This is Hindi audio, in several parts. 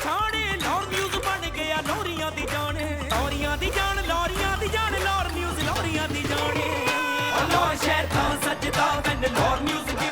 पछाणे लौर न्यूज़ बन गया लौरियां दी जान लौरियां दी जान लौर न्यूज़ लौरियां दी जान लौर शहर था सजदा when लौर न्यूज़ दी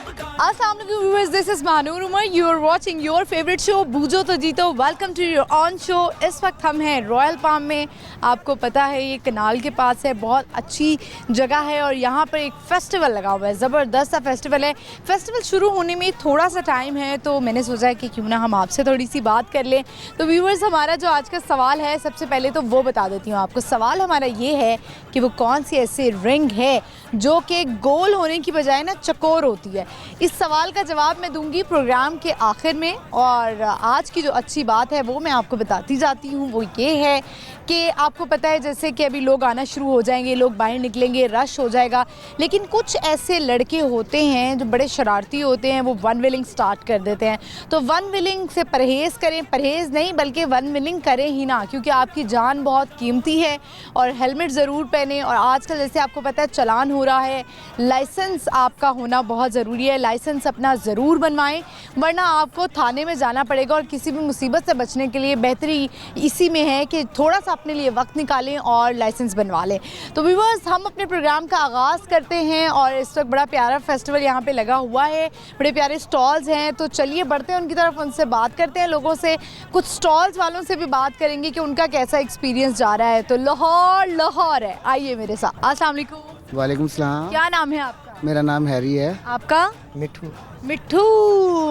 Assalamu alaikum viewers, this is Manur Umar. You are watching your favorite show बूझो तो जीतो. Welcome to your own show. इस वक्त हम हैं रॉयल पाम में. आपको पता है ये कनाल के पास है, बहुत अच्छी जगह है और यहाँ पर एक फेस्टिवल लगा हुआ है, ज़बरदस्त सा फेस्टिवल है. फेस्टिवल शुरू होने में थोड़ा सा टाइम है तो मैंने सोचा है कि क्यों ना हम आपसे थोड़ी सी बात कर लें. तो व्यूवर्स, हमारा जो आज का सवाल है, सबसे पहले तो वो बता देती हूँ आपको. सवाल हमारा ये है कि वो कौन सी ऐसी रिंग है जो कि गोल होने की बजाय ना चकोर होती है. इस सवाल का जवाब मैं दूंगी प्रोग्राम के आखिर में. और आज की जो अच्छी बात है वो मैं आपको बताती जाती हूँ. वो ये है कि आपको पता है जैसे कि अभी लोग आना शुरू हो जाएंगे, लोग बाहर निकलेंगे, रश हो जाएगा. लेकिन कुछ ऐसे लड़के होते हैं जो बड़े शरारती होते हैं, वो वन व्हीलिंग स्टार्ट कर देते हैं. तो वन व्हीलिंग से परहेज़ करें, परहेज़ नहीं बल्कि वन व्हीलिंग करें ही ना, क्योंकि आपकी जान बहुत कीमती है. और हेलमेट ज़रूर पहनें. और आजकल जैसे आपको पता है चालान हो रहा है, लाइसेंस आपका होना बहुत ज़रूरी है. लाइसेंस अपना ज़रूर बनवाएं, वरना आपको थाने में जाना पड़ेगा. और किसी भी मुसीबत से बचने के लिए बेहतरी इसी में है कि थोड़ा सा अपने लिए वक्त निकालें और लाइसेंस बनवा लें. तो व्यूअर्स, हम अपने प्रोग्राम का आगाज़ करते हैं और इस वक्त बड़ा प्यारा फेस्टिवल यहाँ पे लगा हुआ है, बड़े प्यारे स्टॉल्स हैं. तो चलिए बढ़ते हैं उनकी तरफ, उनसे बात करते हैं, लोगों से, कुछ स्टॉल्स वालों से भी बात करेंगे कि उनका कैसा एक्सपीरियंस जा रहा है. तो लाहौर है, आइए मेरे साथ. अस्सलाम वालेकुम. वालेकुम सलाम. क्या नाम है आपका? मेरा नाम हैरी है. आपका? मिठू.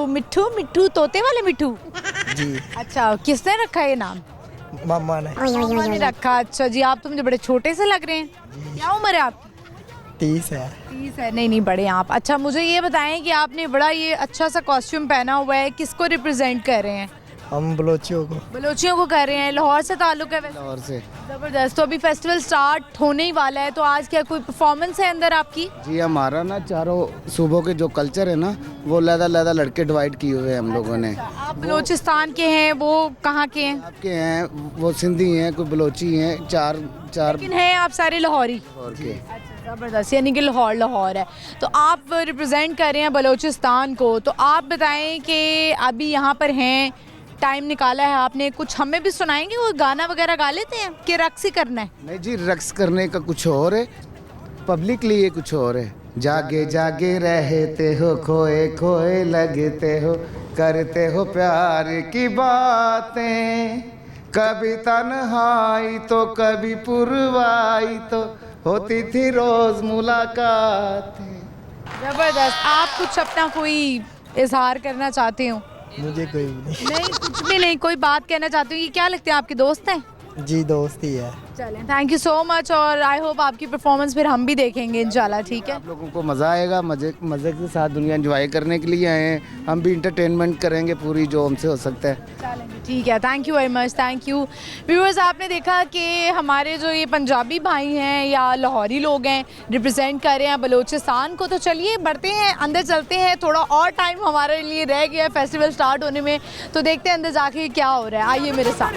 मिठू तोते वाले मिठू जी. अच्छा, किसने रखा है ये नाम? मम्मा ने. मम्मा ने रखा. अच्छा जी, आप तो मुझे बड़े छोटे से लग रहे हैं. क्या उम्र है आपकी? 30 है. 30 है. नहीं बड़े हैं आप. अच्छा, मुझे ये बताएं कि आपने बड़ा ये अच्छा सा कॉस्ट्यूम पहना हुआ है, किसको रिप्रेजेंट कर रहे हैं? हम बलोचियों को कर रहे हैं. लाहौर से ताल्लुक है वैसे? लाहौर से. ज़बरदस्त. तो अभी फेस्टिवल स्टार्ट होने ही वाला है, तो आज क्या कोई परफॉर्मेंस है अंदर आपकी? जी, हमारा ना चारों सूबों के जो कल्चर है ना, वो लदा लड़के डिवाइड किए हुए हैं हम लोगों ने. आप बलूचिस्तान के हैं, वो कहाँ के हैं? आपके हैं, वो सिंधी हैं, कोई बलोची हैं, चार लेकिन हैं आप सारे लाहौरी? और के. ज़बरदस्त. यानी कि लाहौर है. तो आप रिप्रेजेंट कर रहे हैं बलूचिस्तान को. तो आप बताएं कि अभी यहाँ पर हैं, टाइम निकाला है आपने, कुछ हमें भी सुनाएंगे? वो गाना वगैरह गा लेते हैं कि रक्स ही करना है? नहीं जी, रक्स करने का कुछ और है, पब्लिक लिए कुछ और है. जागे जागे रहते हो, खोए खोए लगते हो, करते हो प्यार की बातें, कभी तन्हाई तो कभी पुरवाई तो होती थी रोज मुलाकातें. ज़बरदस्त. आप कुछ अपना कोई इजहार करना चाहते हो? मुझे कोई नहीं, कुछ भी नहीं. कोई बात कहना चाहते हो? ये क्या लगते हैं, आपके दोस्त हैं? जी, दोस्त ही है. चलें, थैंक यू सो मच. और आई होप आपकी परफॉर्मेंस फिर हम भी देखेंगे इंशाल्लाह. ठीक है, आप लोगों को मज़ा आएगा. मज़े के साथ दुनिया एंजॉय करने के लिए आए हैं. हम भी इंटरटेनमेंट करेंगे पूरी जो हमसे हो सकता है. चलेंगे. ठीक है, thank you very much. Thank you. Viewers, आपने देखा कि हमारे जो ये पंजाबी भाई हैं या लाहौरी लोग हैं, रिप्रेजेंट कर रहे हैं बलूचिस्तान को. तो चलिए बढ़ते हैं, अंदर चलते हैं. थोड़ा और टाइम हमारे लिए रह गया है फेस्टिवल स्टार्ट होने में, तो देखते हैं अंदर जाके क्या हो रहा है. आइए मेरे साथ.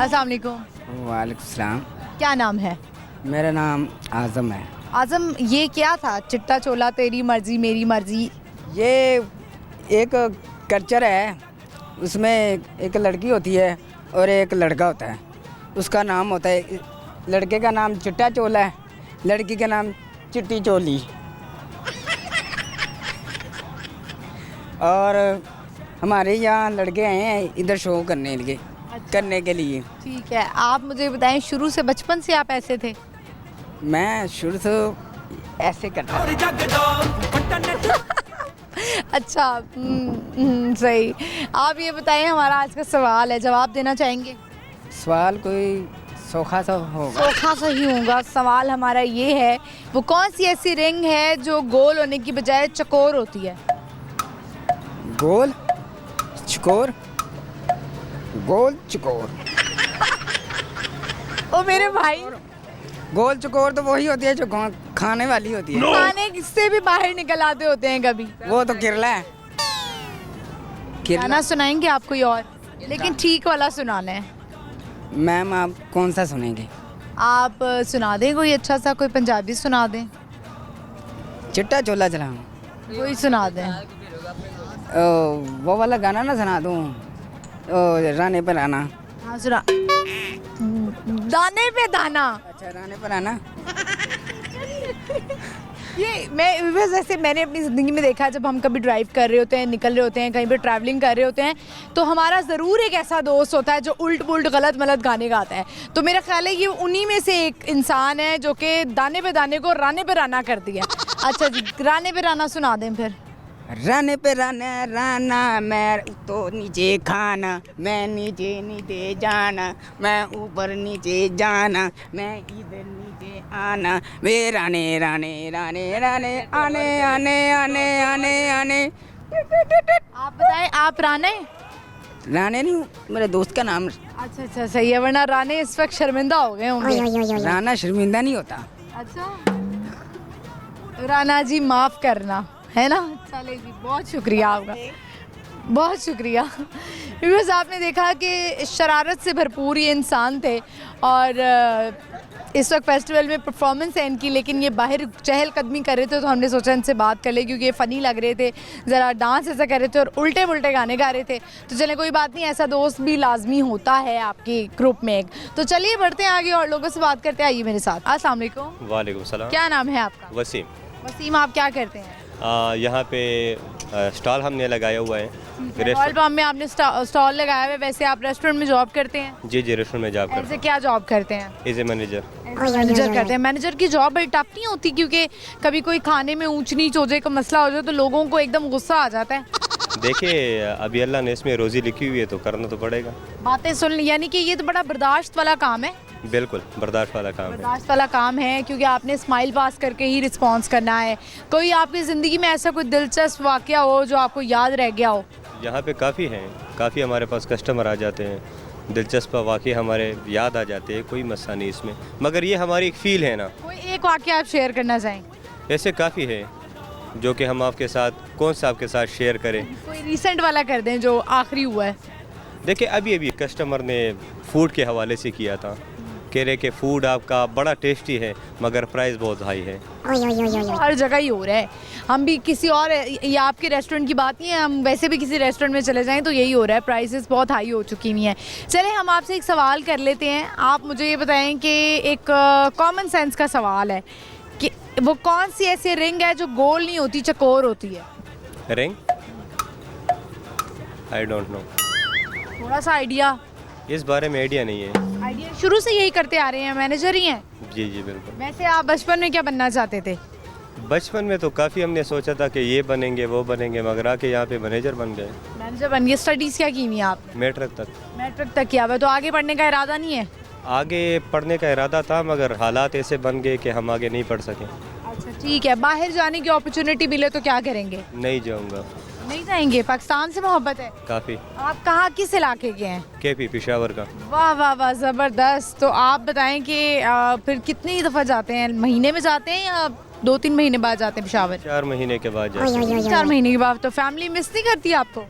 अस्सलाम वालेकुम. वालेकुम सलाम. क्या नाम है? मेरा नाम आज़म है. आज़म, ये क्या था चिट्टा चोला तेरी मर्जी मेरी मर्जी? ये एक कल्चर है, उसमें एक लड़की होती है और एक लड़का होता है. उसका नाम होता है, लड़के का नाम चिट्टा चोला है, लड़की का नाम चिट्टी चोली. और हमारे यहाँ लड़के आए हैं इधर शो करने के लिए. ठीक है, आप मुझे बताएं, शुरू से बचपन से आप ऐसे थे? मैं शुरू से ऐसे करता था. अच्छा, सही. आप ये बताएं, हमारा आज का सवाल है, जवाब देना चाहेंगे? सवाल कोई सोखा सा होगा. सोखा सही होगा. सवाल हमारा ये है, वो कौन सी ऐसी रिंग है जो गोल होने की बजाय चकोर होती है? गोल चकोर. गोल चकोर. ओ मेरे भाई, गोल चकोर तो वही होती है जो खाने वाली होती है. खाने से भी बाहर निकल आते होते हैं कभी. वो तो किरला है. गाना सुनाएंगे आप कोई और, लेकिन ठीक वाला सुनाना है. मैम, आप कौन सा सुनेंगे? आप सुना दें कोई अच्छा सा, कोई पंजाबी सुना दें, चिट्टा चोला चलाऊं? कोई सुना दें। वो वाला गाना ना सुना दूँ, राने पर आना। हाँ सुना, दाने पे दाना। अच्छा, राने पर आना। ये मैं वैसे मैंने अपनी ज़िंदगी में देखा है, जब हम कभी ड्राइव कर रहे होते हैं, निकल रहे होते हैं, कहीं पे ट्रैवलिंग कर रहे होते हैं, तो हमारा ज़रूर एक ऐसा दोस्त होता है जो उल्ट पुल्ट गलत मलत गाने गाता है। तो मेरा ख्याल है ये उन्हीं में से एक इंसान है जो कि दाने पे दाने को राने पे राना कर दिया। अच्छा जी, राने पे राना सुना दें फिर। राने पे राना राना, मैं तो नीचे खाना, मैं नीचे नीचे जाना, मैं ऊपर नीचे जाना, मैं इधर नीचे आना, वे राने राने राने राने आने आने आने आने आने। आप बताएं, आप राने? राने नहीं हूँ, मेरे दोस्त का नाम। अच्छा अच्छा, सही है, वरना राने इस वक्त शर्मिंदा हो गए होंगे। राना शर्मिंदा नहीं होता। अच्छा, राना जी माफ़ करना, है ना। चले जी, बहुत शुक्रिया आपका, बहुत शुक्रिया। बिकॉज आपने देखा कि शरारत से भरपूर ये इंसान थे और इस वक्त फेस्टिवल में परफॉर्मेंस है इनकी, लेकिन ये बाहर चहलकदमी कर रहे थे, तो हमने सोचा इनसे बात कर ले, क्योंकि ये फ़नी लग रहे थे, ज़रा डांस ऐसा कर रहे थे और उल्टे पुल्टे गाने गा रहे थे। तो चले कोई बात नहीं, ऐसा दोस्त भी लाजमी होता है आपके ग्रुप में एक। तो चलिए बढ़ते हैं आगे और लोगों से बात करते हैं, आइए मेरे साथ। अस्सलाम वालेकुम। वालेकुम सलाम। क्या नाम है आपका? वसीम। वसीम, आप क्या करते हैं? यहाँ पे स्टॉल हमने लगाया हुआ है। रॉयल पाम में आपने स्टॉल लगाया हुआ है। वैसे आप रेस्टोरेंट में जॉब करते हैं? जी जी, रेस्टोरेंट में जॉब करते ऐसे क्या जॉब करते हैं? हैं। As a manager. मैनेजर करते हैं। मैनेजर की जॉब बड़ी टफ नहीं होती, क्योंकि कभी कोई खाने में ऊंच नीच हो जाए, कोई मसला हो जाए, तो लोगों को एकदम गुस्सा आ जाता है। देखिए, अभी अल्लाह ने इसमें रोज़ी लिखी हुई है तो करना तो पड़ेगा। बातें सुन, यानी कि ये तो बड़ा बर्दाश्त वाला काम है। बिल्कुल बर्दाश्त वाला काम है। बर्दाश्त वाला काम है, क्योंकि आपने स्माइल पास करके ही रिस्पॉन्स करना है। कोई आपकी ज़िंदगी में ऐसा कोई दिलचस्प वाक़या हो जो आपको याद रह गया हो? यहाँ पे काफ़ी हैं, काफ़ी हमारे पास कस्टमर आ जाते हैं, दिलचस्प वाक़े हमारे याद आ जाते हैं, कोई मसला नहीं इसमें, मगर ये हमारी एक फ़ील है ना। कोई एक वाक़या आप शेयर करना चाहें? ऐसे काफ़ी है जो कि हम आपके साथ, कौन सा आपके साथ शेयर करें। कोई रिसेंट वाला कर दें जो आखिरी हुआ है। देखिए, अभी कस्टमर ने फूड के हवाले से किया था, कह रहे कि फ़ूड आपका बड़ा टेस्टी है मगर प्राइस बहुत हाई है। हर जगह ही हो रहा है। हम भी किसी और, ये आपके रेस्टोरेंट की बात नहीं है, हम वैसे भी किसी रेस्टोरेंट में चले जाएं तो यही हो रहा है, प्राइसेस बहुत हाई हो चुकी हुई हैं। चलें हम आपसे एक सवाल कर लेते हैं। आप मुझे ये बताएं कि एक कॉमन सेंस का सवाल है कि वो कौन सी ऐसी रिंग है जो गोल नहीं होती, चकोर होती है? रिंग? I don't know. थोड़ा सा आइडिया। इस बारे में आइडिया नहीं है। आइडिया शुरू से यही करते आ रहे हैं, मैनेजर ही हैं? जी जी बिल्कुल। वैसे आप बचपन में क्या बनना चाहते थे? बचपन में तो काफ़ी हमने सोचा था कि ये बनेंगे वो बनेंगे, मगर आके यहाँ पे मैनेजर बन गए। मैनेजर बन गए। स्टडीज़ क्या की हुई हैं आप? मैट्रिक तक। मैट्रिक तक किया हुआ है, तो आगे पढ़ने का इरादा नहीं है? आगे पढ़ने का इरादा था मगर हालात ऐसे बन गए कि हम आगे नहीं पढ़ सके। अच्छा ठीक है, बाहर जाने की अपॉर्चुनिटी मिले तो क्या करेंगे? नहीं जाऊँगा। नहीं जाएंगे? पाकिस्तान से मोहब्बत है काफ़ी। आप कहाँ, किस इलाके के हैं? KP पेशावर का। वाह वाह वाह, ज़बरदस्त। तो आप बताएं कि फिर कितनी दफ़ा जाते हैं? महीने में जाते हैं या 2-3 महीने बाद जाते हैं पेशावर? 4 महीने के बाद जाते हैं। 4 महीने के बाद। तो फैमिली मिस नहीं करती आपको?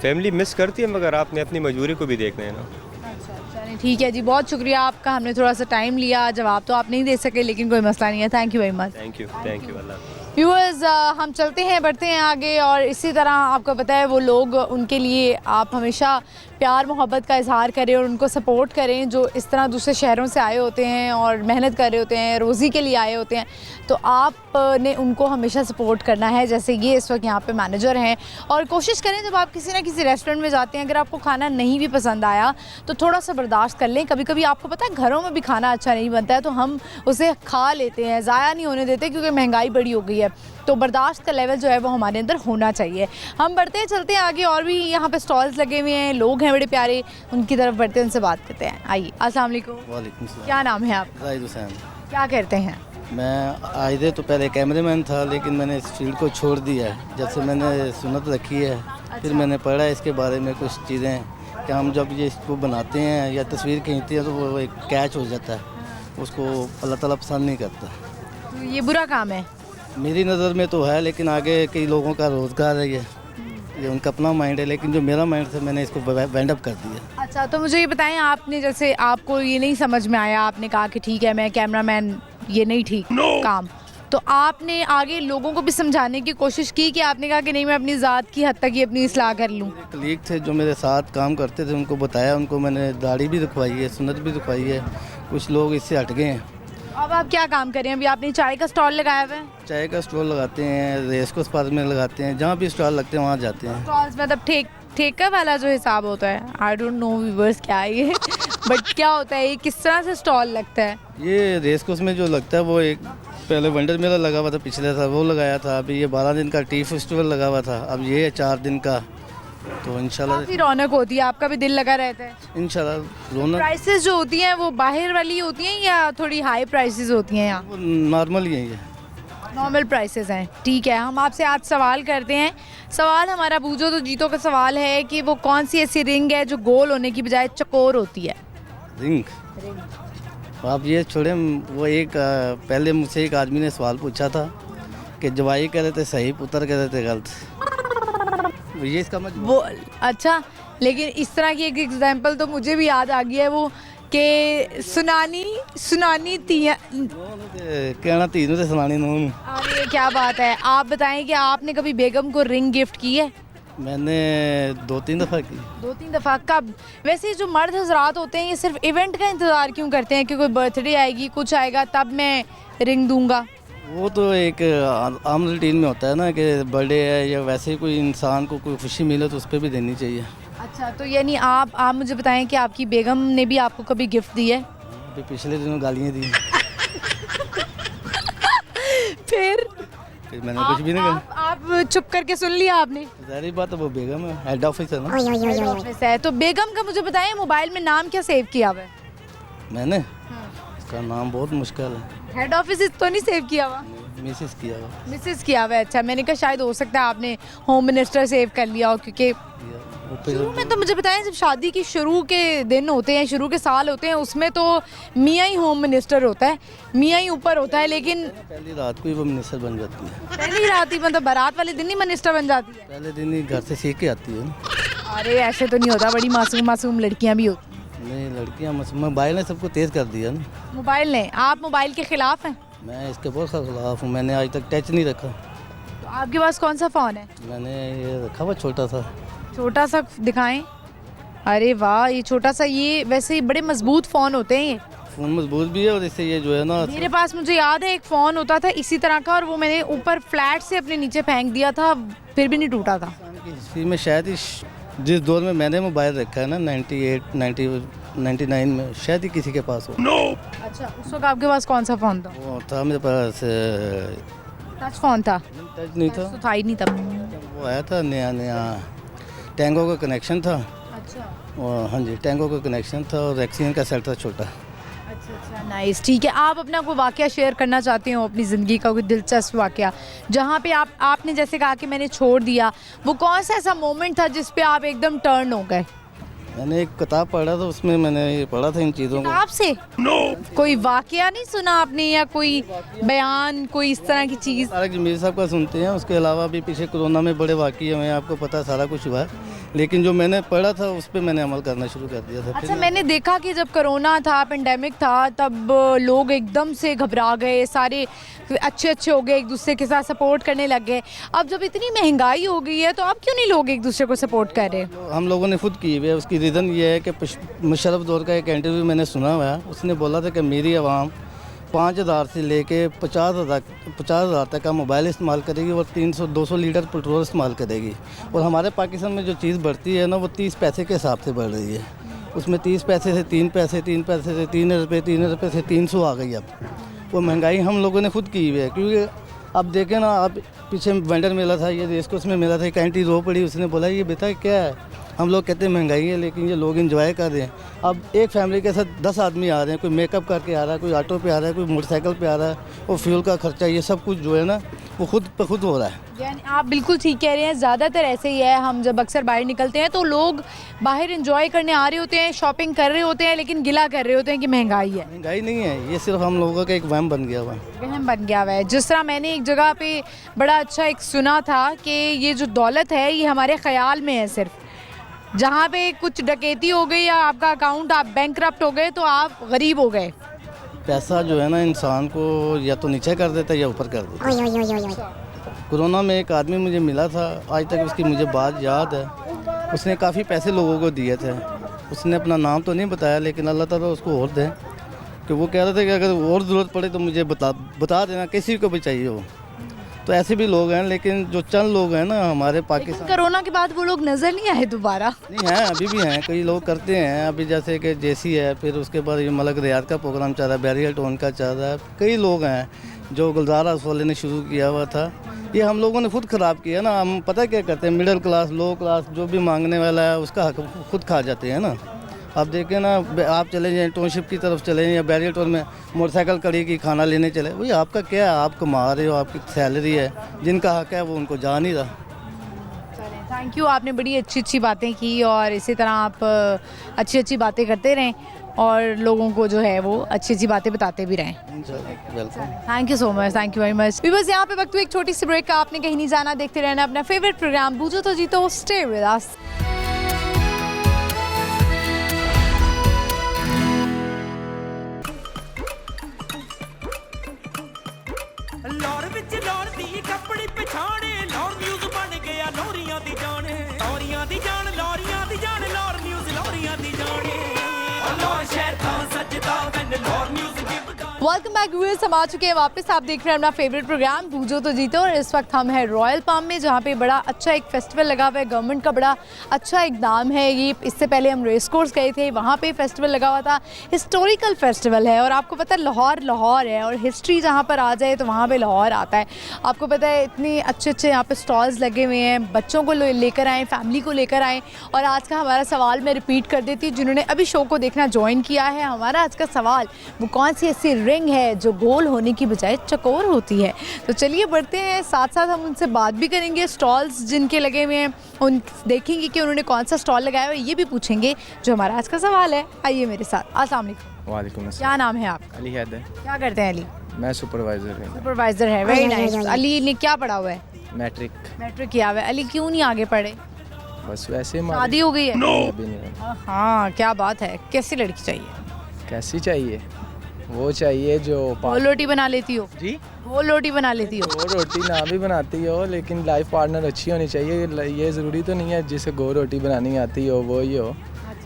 फैमिली मिस करती है मगर आपने अपनी मजबूरी को भी देखना है ना। अच्छा चलिए ठीक है जी, बहुत शुक्रिया आपका, हमने थोड़ा सा टाइम लिया, जवाब तो आप नहीं दे सके, लेकिन कोई मसला नहीं है। Thank you very much. Thank you Allah. Viewers, हम चलते हैं, बढ़ते हैं आगे, और इसी तरह आपको पता है वो लोग, उनके लिए आप हमेशा प्यार मोहब्बत का इजहार करें और उनको सपोर्ट करें जो इस तरह दूसरे शहरों से आए होते हैं और मेहनत कर रहे होते हैं, रोज़ी के लिए आए होते हैं। तो आपने उनको हमेशा सपोर्ट करना है, जैसे ये इस वक्त यहाँ पे मैनेजर हैं। और कोशिश करें जब आप किसी ना किसी रेस्टोरेंट में जाते हैं, अगर आपको खाना नहीं भी पसंद आया तो थोड़ा सा बर्दाश्त कर लें। कभी कभी आपको पता है घरों में भी खाना अच्छा नहीं बनता है तो हम उसे खा लेते हैं, ज़ाया नहीं होने देते, क्योंकि महंगाई बड़ी हो गई है। तो बर्दाश्त का लेवल जो है वो हमारे अंदर होना चाहिए। हम बढ़ते हैं, चलते हैं आगे, और भी यहाँ पे स्टॉल्स लगे हुए हैं, लोग हैं बड़े प्यारे, उनकी तरफ बढ़ते हैं, उनसे बात करते हैं। आइए। अस्सलाम वालेकुम। वालेकुम सलाम। क्या नाम है आप? जाहिद हुसैन। क्या करते हैं? मैं आइदे तो पहले कैमरेमैन था, लेकिन मैंने इस फील्ड को छोड़ दिया है जब से मैंने सुन्नत रखी है। फिर मैंने पढ़ा इसके बारे में कुछ चीज़ें कि हम जब ये इसको बनाते हैं या तस्वीर खींचते हैं तो वो एक कैच हो जाता है, उसको अल्लाह ताला पसंद नहीं करता। तो ये बुरा काम है? मेरी नज़र में तो है, लेकिन आगे कई लोगों का रोज़गार है ये, ये उनका अपना माइंड है, लेकिन जो मेरा माइंड था मैंने इसको वाइंड अप कर दिया। अच्छा, तो मुझे ये बताएं, आपने जैसे आपको ये नहीं समझ में आया, आपने कहा कि ठीक है मैं कैमरामैन, ये नहीं ठीक काम, तो आपने आगे लोगों को भी समझाने की कोशिश की कि आपने कहा कि नहीं मैं अपनी ज़ात की हद तक ही अपनी इस्लाह कर लूँ? कलीग थे जो मेरे साथ काम करते थे, उनको बताया, उनको मैंने दाढ़ी भी दिखवाई है, सुन्नत भी दिखवाई है, कुछ लोग इससे हट गए हैं। अब आप क्या काम कर रहे हैं? अभी आपने चाय का स्टॉल लगाया हुआ है? चाय का स्टॉल लगाते हैं, रेस कोर्स पार्क में लगाते हैं, जहाँ भी स्टॉल लगते हैं वहाँ जाते हैं। स्टॉल्स मतलब ठेका वाला जो हिसाब होता है, आई डोंट नो व्यूअर्स क्या है ये बट क्या होता है, ये किस तरह से स्टॉल लगता है? ये रेस कोर्स में जो लगता है वो एक पहले वंडर मेला लगा हुआ था, पिछले साल वो लगाया था, अभी ये 12 दिन का टी फेस्टिवल लगा हुआ था, अब ये है 4 दिन का, तो इंशाल्लाह काफी रौनक होती है, आपका भी दिल लगा रहता है। इंशाल्लाह रौनक। प्राइसेस जो होती हैं वो बाहर वाली होती हैं या थोड़ी हाई प्राइसेस होती हैं? यहाँ वो नॉर्मल ही है, ये नॉर्मल प्राइसेस हैं। ठीक है, हम आपसे आज सवाल करते हैं। सवाल हमारा बूझो तो जीतो का सवाल है कि वो कौन सी ऐसी रिंग है जो गोल होने की बजाय चकोर होती है? रिंग। आप ये छोड़े, वो एक पहले मुझसे एक आदमी ने सवाल पूछा था कि जवाई कह रहे थे सही, पुत्र कह रहे थे गलत, ये इसका मतलब वो अच्छा, लेकिन इस तरह की एक एग्जांपल तो मुझे भी याद आ गया है, वो कि सुनानी तिया। कहना तीनों से सुनानी नून। अरे क्या बात है। आप बताएं कि आपने कभी बेगम को रिंग गिफ्ट की है? मैंने 2-3 दफ़ा की। 2-3 दफ़ा? कब? वैसे जो मर्द हजरात होते हैं ये सिर्फ इवेंट का इंतज़ार क्यों करते हैं कि कोई बर्थडे आएगी, कुछ आएगा तब मैं रिंग दूंगा? वो तो एक आम रूटीन में होता है ना कि बर्थडे है या वैसे ही कोई इंसान को कोई खुशी मिले तो उस पर भी देनी चाहिए। अच्छा, तो यानी आप मुझे बताएं कि आपकी बेगम ने भी आपको कभी गिफ्ट दी है? अभी पिछले दिनों गालियाँ दी। फिर मैंने कुछ भी नहीं कहा। आप चुप करके सुन लिया आपने? जाहिर बात है, वो बेगम है, हेड ऑफिस है ना। ऑफिस है तो बेगम का मुझे बताएं मोबाइल में नाम क्या सेव किया हुआ है? मैंने इसका नाम बहुत मुश्किल है। हेड ऑफिस तो नहीं सेव किया हुआ? मिसेस किया हुआ। मिसेस किया हुआ है। अच्छा, मैंने कहा शायद हो सकता है आपने होम मिनिस्टर सेव कर लिया हो, क्योंकि शुरू में तो मुझे बताएं जब शादी की शुरू के दिन होते हैं, शुरू के साल होते हैं, उसमें तो मियाँ ही होम मिनिस्टर होता है, मियाँ ही ऊपर होता है, लेकिन पहली रात को ही वो मिनिस्टर बन जाती है। पहली रात ही मतलब बारात वाले दिन ही मिनिस्टर बन जाती है? पहले दिन ही घर से सीख के आती है। अरे ऐसे तो नहीं होता, बड़ी मासूम मासूम लड़कियाँ भी होती हैं। नहीं, लड़कियाँ मोबाइल ने सबको तेज़ कर दिया ना। मोबाइल ने? आप मोबाइल के खिलाफ हैं? मैं इसके बहुत खिलाफ हूँ, मैंने आज तक टच नहीं रखा। तो आपके पास कौन सा फ़ोन है? मैंने ये रखा हुआ छोटा सा। छोटा सा दिखाएं। अरे वाह, ये छोटा सा, ये वैसे ही बड़े मजबूत फ़ोन होते हैं ये। फ़ोन मजबूत भी है और इससे ये जो है ना, मेरे पास मुझे याद है एक फ़ोन होता था इसी तरह का, और वो मैंने ऊपर फ्लैट से अपने नीचे फेंक दिया था, फिर भी नहीं टूटा था। हिस्ट्री में शायद ही जिस दौर में मैंने मोबाइल रखा है ना 98, 99 में, शायद ही किसी के पास हो। अच्छा, उस वक्त आपके पास कौन सा फ़ोन था? वो था मेरे पास, टच फ़ोन था? टच नहीं था, तो था ही नहीं तब। वो आया था नया नया, टैंगो का कनेक्शन था। अच्छा और हाँ जी, टैंगो का कनेक्शन था और वैक्सीन का सेट था छोटा। अच्छा, नाइस। ठीक है, आप अपना कोई वाकया शेयर करना चाहते हो, अपनी ज़िंदगी का कोई दिलचस्प वाकया जहाँ पे आपने जैसे कहा कि मैंने छोड़ दिया, वो कौन सा ऐसा मोमेंट था जिस पे आप एकदम टर्न हो गए? मैंने एक किताब पढ़ा था, उसमें मैंने ये पढ़ा था इन चीज़ों को। आपसे कोई वाकया नहीं सुना आपने, या कोई बयान, कोई इस तरह की चीज़? तारक जमीर साहब का सुनते हैं, उसके अलावा भी पीछे कोरोना में बड़े वाक़ये हुए हैं, आपको पता है सारा कुछ हुआ है, लेकिन जो मैंने पढ़ा था उस पर मैंने अमल करना शुरू कर दिया था। अच्छा, मैंने देखा कि जब कोरोना था, पेंडेमिक था, तब लोग एकदम से घबरा गए, सारे अच्छे हो गए, एक दूसरे के साथ सपोर्ट करने लग गए। अब जब इतनी महंगाई हो गई है तो अब क्यों नहीं लोग एक दूसरे को सपोर्ट कर रहे? हम लोगों ने खुद की हुई है। उसकी रीज़न ये है कि मुशर्रफ दौर का एक इंटरव्यू मैंने सुना हुआ है, उसने बोला था कि मेरी आवाम 5,000 से लेके 50,000 तक का मोबाइल इस्तेमाल करेगी और 300-200 लीटर पेट्रोल इस्तेमाल करेगी, और हमारे पाकिस्तान में जो चीज़ बढ़ती है ना वो 30 पैसे के हिसाब से बढ़ रही है। उसमें 30 पैसे से 3 पैसे, 3 पैसे से 3 रुपये, 3 रुपये से 300 आ गई। अब वो महंगाई हम लोगों ने खुद की हुई है, क्योंकि अब देखें ना, अब पीछे वेंडर मेला था, ये रेस कोर्स में मेला था, एक आंटी रो पड़ी, उसने बोला ये बेटा क्या है, हम लोग कहते हैं महंगाई है, लेकिन ये लोग एंजॉय कर रहे हैं। अब एक फैमिली के साथ 10 आदमी आ रहे हैं, कोई मेकअप करके आ रहा है, कोई ऑटो पे आ रहा है, कोई मोटरसाइकिल पे आ रहा है, और फ्यूल का खर्चा, ये सब कुछ जो है ना वो खुद पे खुद हो रहा है। यानी आप बिल्कुल ठीक कह रहे हैं, ज़्यादातर ऐसे ही है। हम जब अक्सर बाहर निकलते हैं तो लोग बाहर एंजॉय करने आ रहे होते हैं, शॉपिंग कर रहे होते हैं, लेकिन गिला कर रहे होते हैं कि महंगाई है। महंगाई नहीं है, ये सिर्फ हम लोगों का एक वहम बन गया हुआ है। वहम बन गया हुआ है। जिस तरह मैंने एक जगह पे बड़ा अच्छा एक सुना था कि ये जो दौलत है ये हमारे ख्याल में है सिर्फ। जहाँ पे कुछ डकैती हो गई या आपका अकाउंट आप बैंकरप्ट हो गए तो आप गरीब हो गए। पैसा जो है ना इंसान को या तो नीचे कर देता है या ऊपर कर देता है। कोरोना में एक आदमी मुझे मिला था, आज तक उसकी मुझे बात याद है। उसने काफ़ी पैसे लोगों को दिए थे। उसने अपना नाम तो नहीं बताया, लेकिन अल्लाह ताला उसको और दे, कि वो कह रहे थे कि अगर और ज़रूरत पड़े तो मुझे बता देना, किसी को भी चाहिए हो। तो ऐसे भी लोग हैं, लेकिन जो चंद लोग हैं ना हमारे पाकिस्तान, कोरोना के बाद वो लोग नजर नहीं आए दोबारा। नहीं हैं, अभी भी हैं, कई लोग करते हैं। अभी जैसे कि जेसी है, फिर उसके बाद ये मलक रियाद का प्रोग्राम चल रहा है, बैरियल टोन का चल रहा है। कई लोग हैं जो गुलजार हाउस वाले ने शुरू किया हुआ था, ये हम लोगों ने खुद ख़राब किया ना। हम पता क्या करते हैं, मिडिल क्लास, लो क्लास, जो भी मांगने वाला है उसका हक खुद खा जाते हैं ना। आप देखें ना, आप चले जाएँ टाउनशिप की तरफ चले जाएँ या बैरियल टोन में मोटरसाइकिल कड़ी की खाना लेने चले, वही आपका क्या है, आप कमा रहे हो, आपकी सैलरी है, जिनका हक है वो उनको जा नहीं रहा। थैंक यू, आपने बड़ी अच्छी अच्छी बातें की और इसी तरह आप अच्छी अच्छी बातें करते रहें और लोगों को जो है वो अच्छी अच्छी बातें बताते भी रहें। Welcome. Thank you so much, thank you very much. बस यहाँ पे वक्त एक छोटी सी ब्रेक का, आपने कहीं नहीं जाना, देखते रहना अपना फेवरेट प्रोग्राम बूझो तो जीतो। स्टे विद अस। ਲਾਹੌਰ ਵਿੱਚ ਲਾਹੌਰ ਦੀ ਕੱਪੜੀ ਪਛਾਣੇ, ਲਾਹੌਰ ਨਿਊਜ਼ ਬਣ ਗਿਆ ਲੋਰੀਆਂ ਦੀ ਜਾਣ, ਲੋਰੀਆਂ ਦੀ ਜਾਣ, ਲੋਰੀਆਂ ਦੀ ਜਾਣ, ਲਾਹੌਰ ਨਿਊਜ਼ ਲੋਰੀਆਂ ਦੀ ਜਾਣੇ। ਲਾਹੌਰ ਸ਼ਹਿਰ ਤਾਂ ਸੱਜਦਾ ਵੈਨ ਲਾਹੌਰ ਨਿਊਜ਼ ਦੀ वेलकम बैक व्यूअर्स, हम आ चुके हैं वापस। आप देख रहे हैं अपना फेवरेट प्रोग्राम बूझो तो जीतो और इस वक्त हम हैं रॉयल पाम में, जहाँ पे बड़ा अच्छा एक फेस्टिवल लगा हुआ है। गवर्नमेंट का बड़ा अच्छा इकदाम है ये। इससे पहले हम रेस कोर्स गए थे, वहाँ पे फेस्टिवल लगा हुआ था। हिस्टोरिकल फेस्टिवल है और आपको पता है लाहौर है और हिस्ट्री जहाँ पर आ जाए तो वहाँ पर लाहौर आता है। आपको पता है इतने अच्छे अच्छे यहाँ पर स्टॉल्स लगे हुए हैं, बच्चों को लेकर आएँ, फैमिली को लेकर आएँ। और आज का हमारा सवाल मैं रिपीट कर देती हूँ, जिन्होंने अभी शो को देखना ज्वाइन किया है। हमारा आज का सवाल, वो कौन सी ऐसी रिंग है जो गोल होने की बजाय चकोर होती है? तो चलिए बढ़ते हैं, साथ साथ हम उनसे बात भी करेंगे। स्टॉल्स जिनके लगे हुए हैं उन देखेंगे कि उन्होंने कौन सा स्टॉल लगाया हुआ है, ये भी पूछेंगे जो हमारा आज का सवाल है। आइए मेरे साथ। अस्सलाम वालेकुम। वालेकुम अस्सलाम। क्या नाम है आपका? अली हैदर। क्या करते हैं अली? मैं सुपरवाइज़र हूँ। सुपरवाइजर है, वेरी नाइस। अली ने क्या पढ़ा हुआ है? मैट्रिक। मैट्रिक किया हुआ है। अली क्यों नहीं आगे पढ़े? बस वैसे शादी हो गई है? अभी नहीं। हाँ, क्या बात है। कैसी लड़की चाहिए? कैसी चाहिए? वो चाहिए जो गोल रोटी बना लेती हो? जी, गोल रोटी बना लेती हो? गोल रोटी ना भी बनाती हो, लेकिन लाइफ पार्टनर अच्छी होनी चाहिए। ये ज़रूरी तो नहीं है जिसे गोल रोटी बनानी आती हो वो ही हो,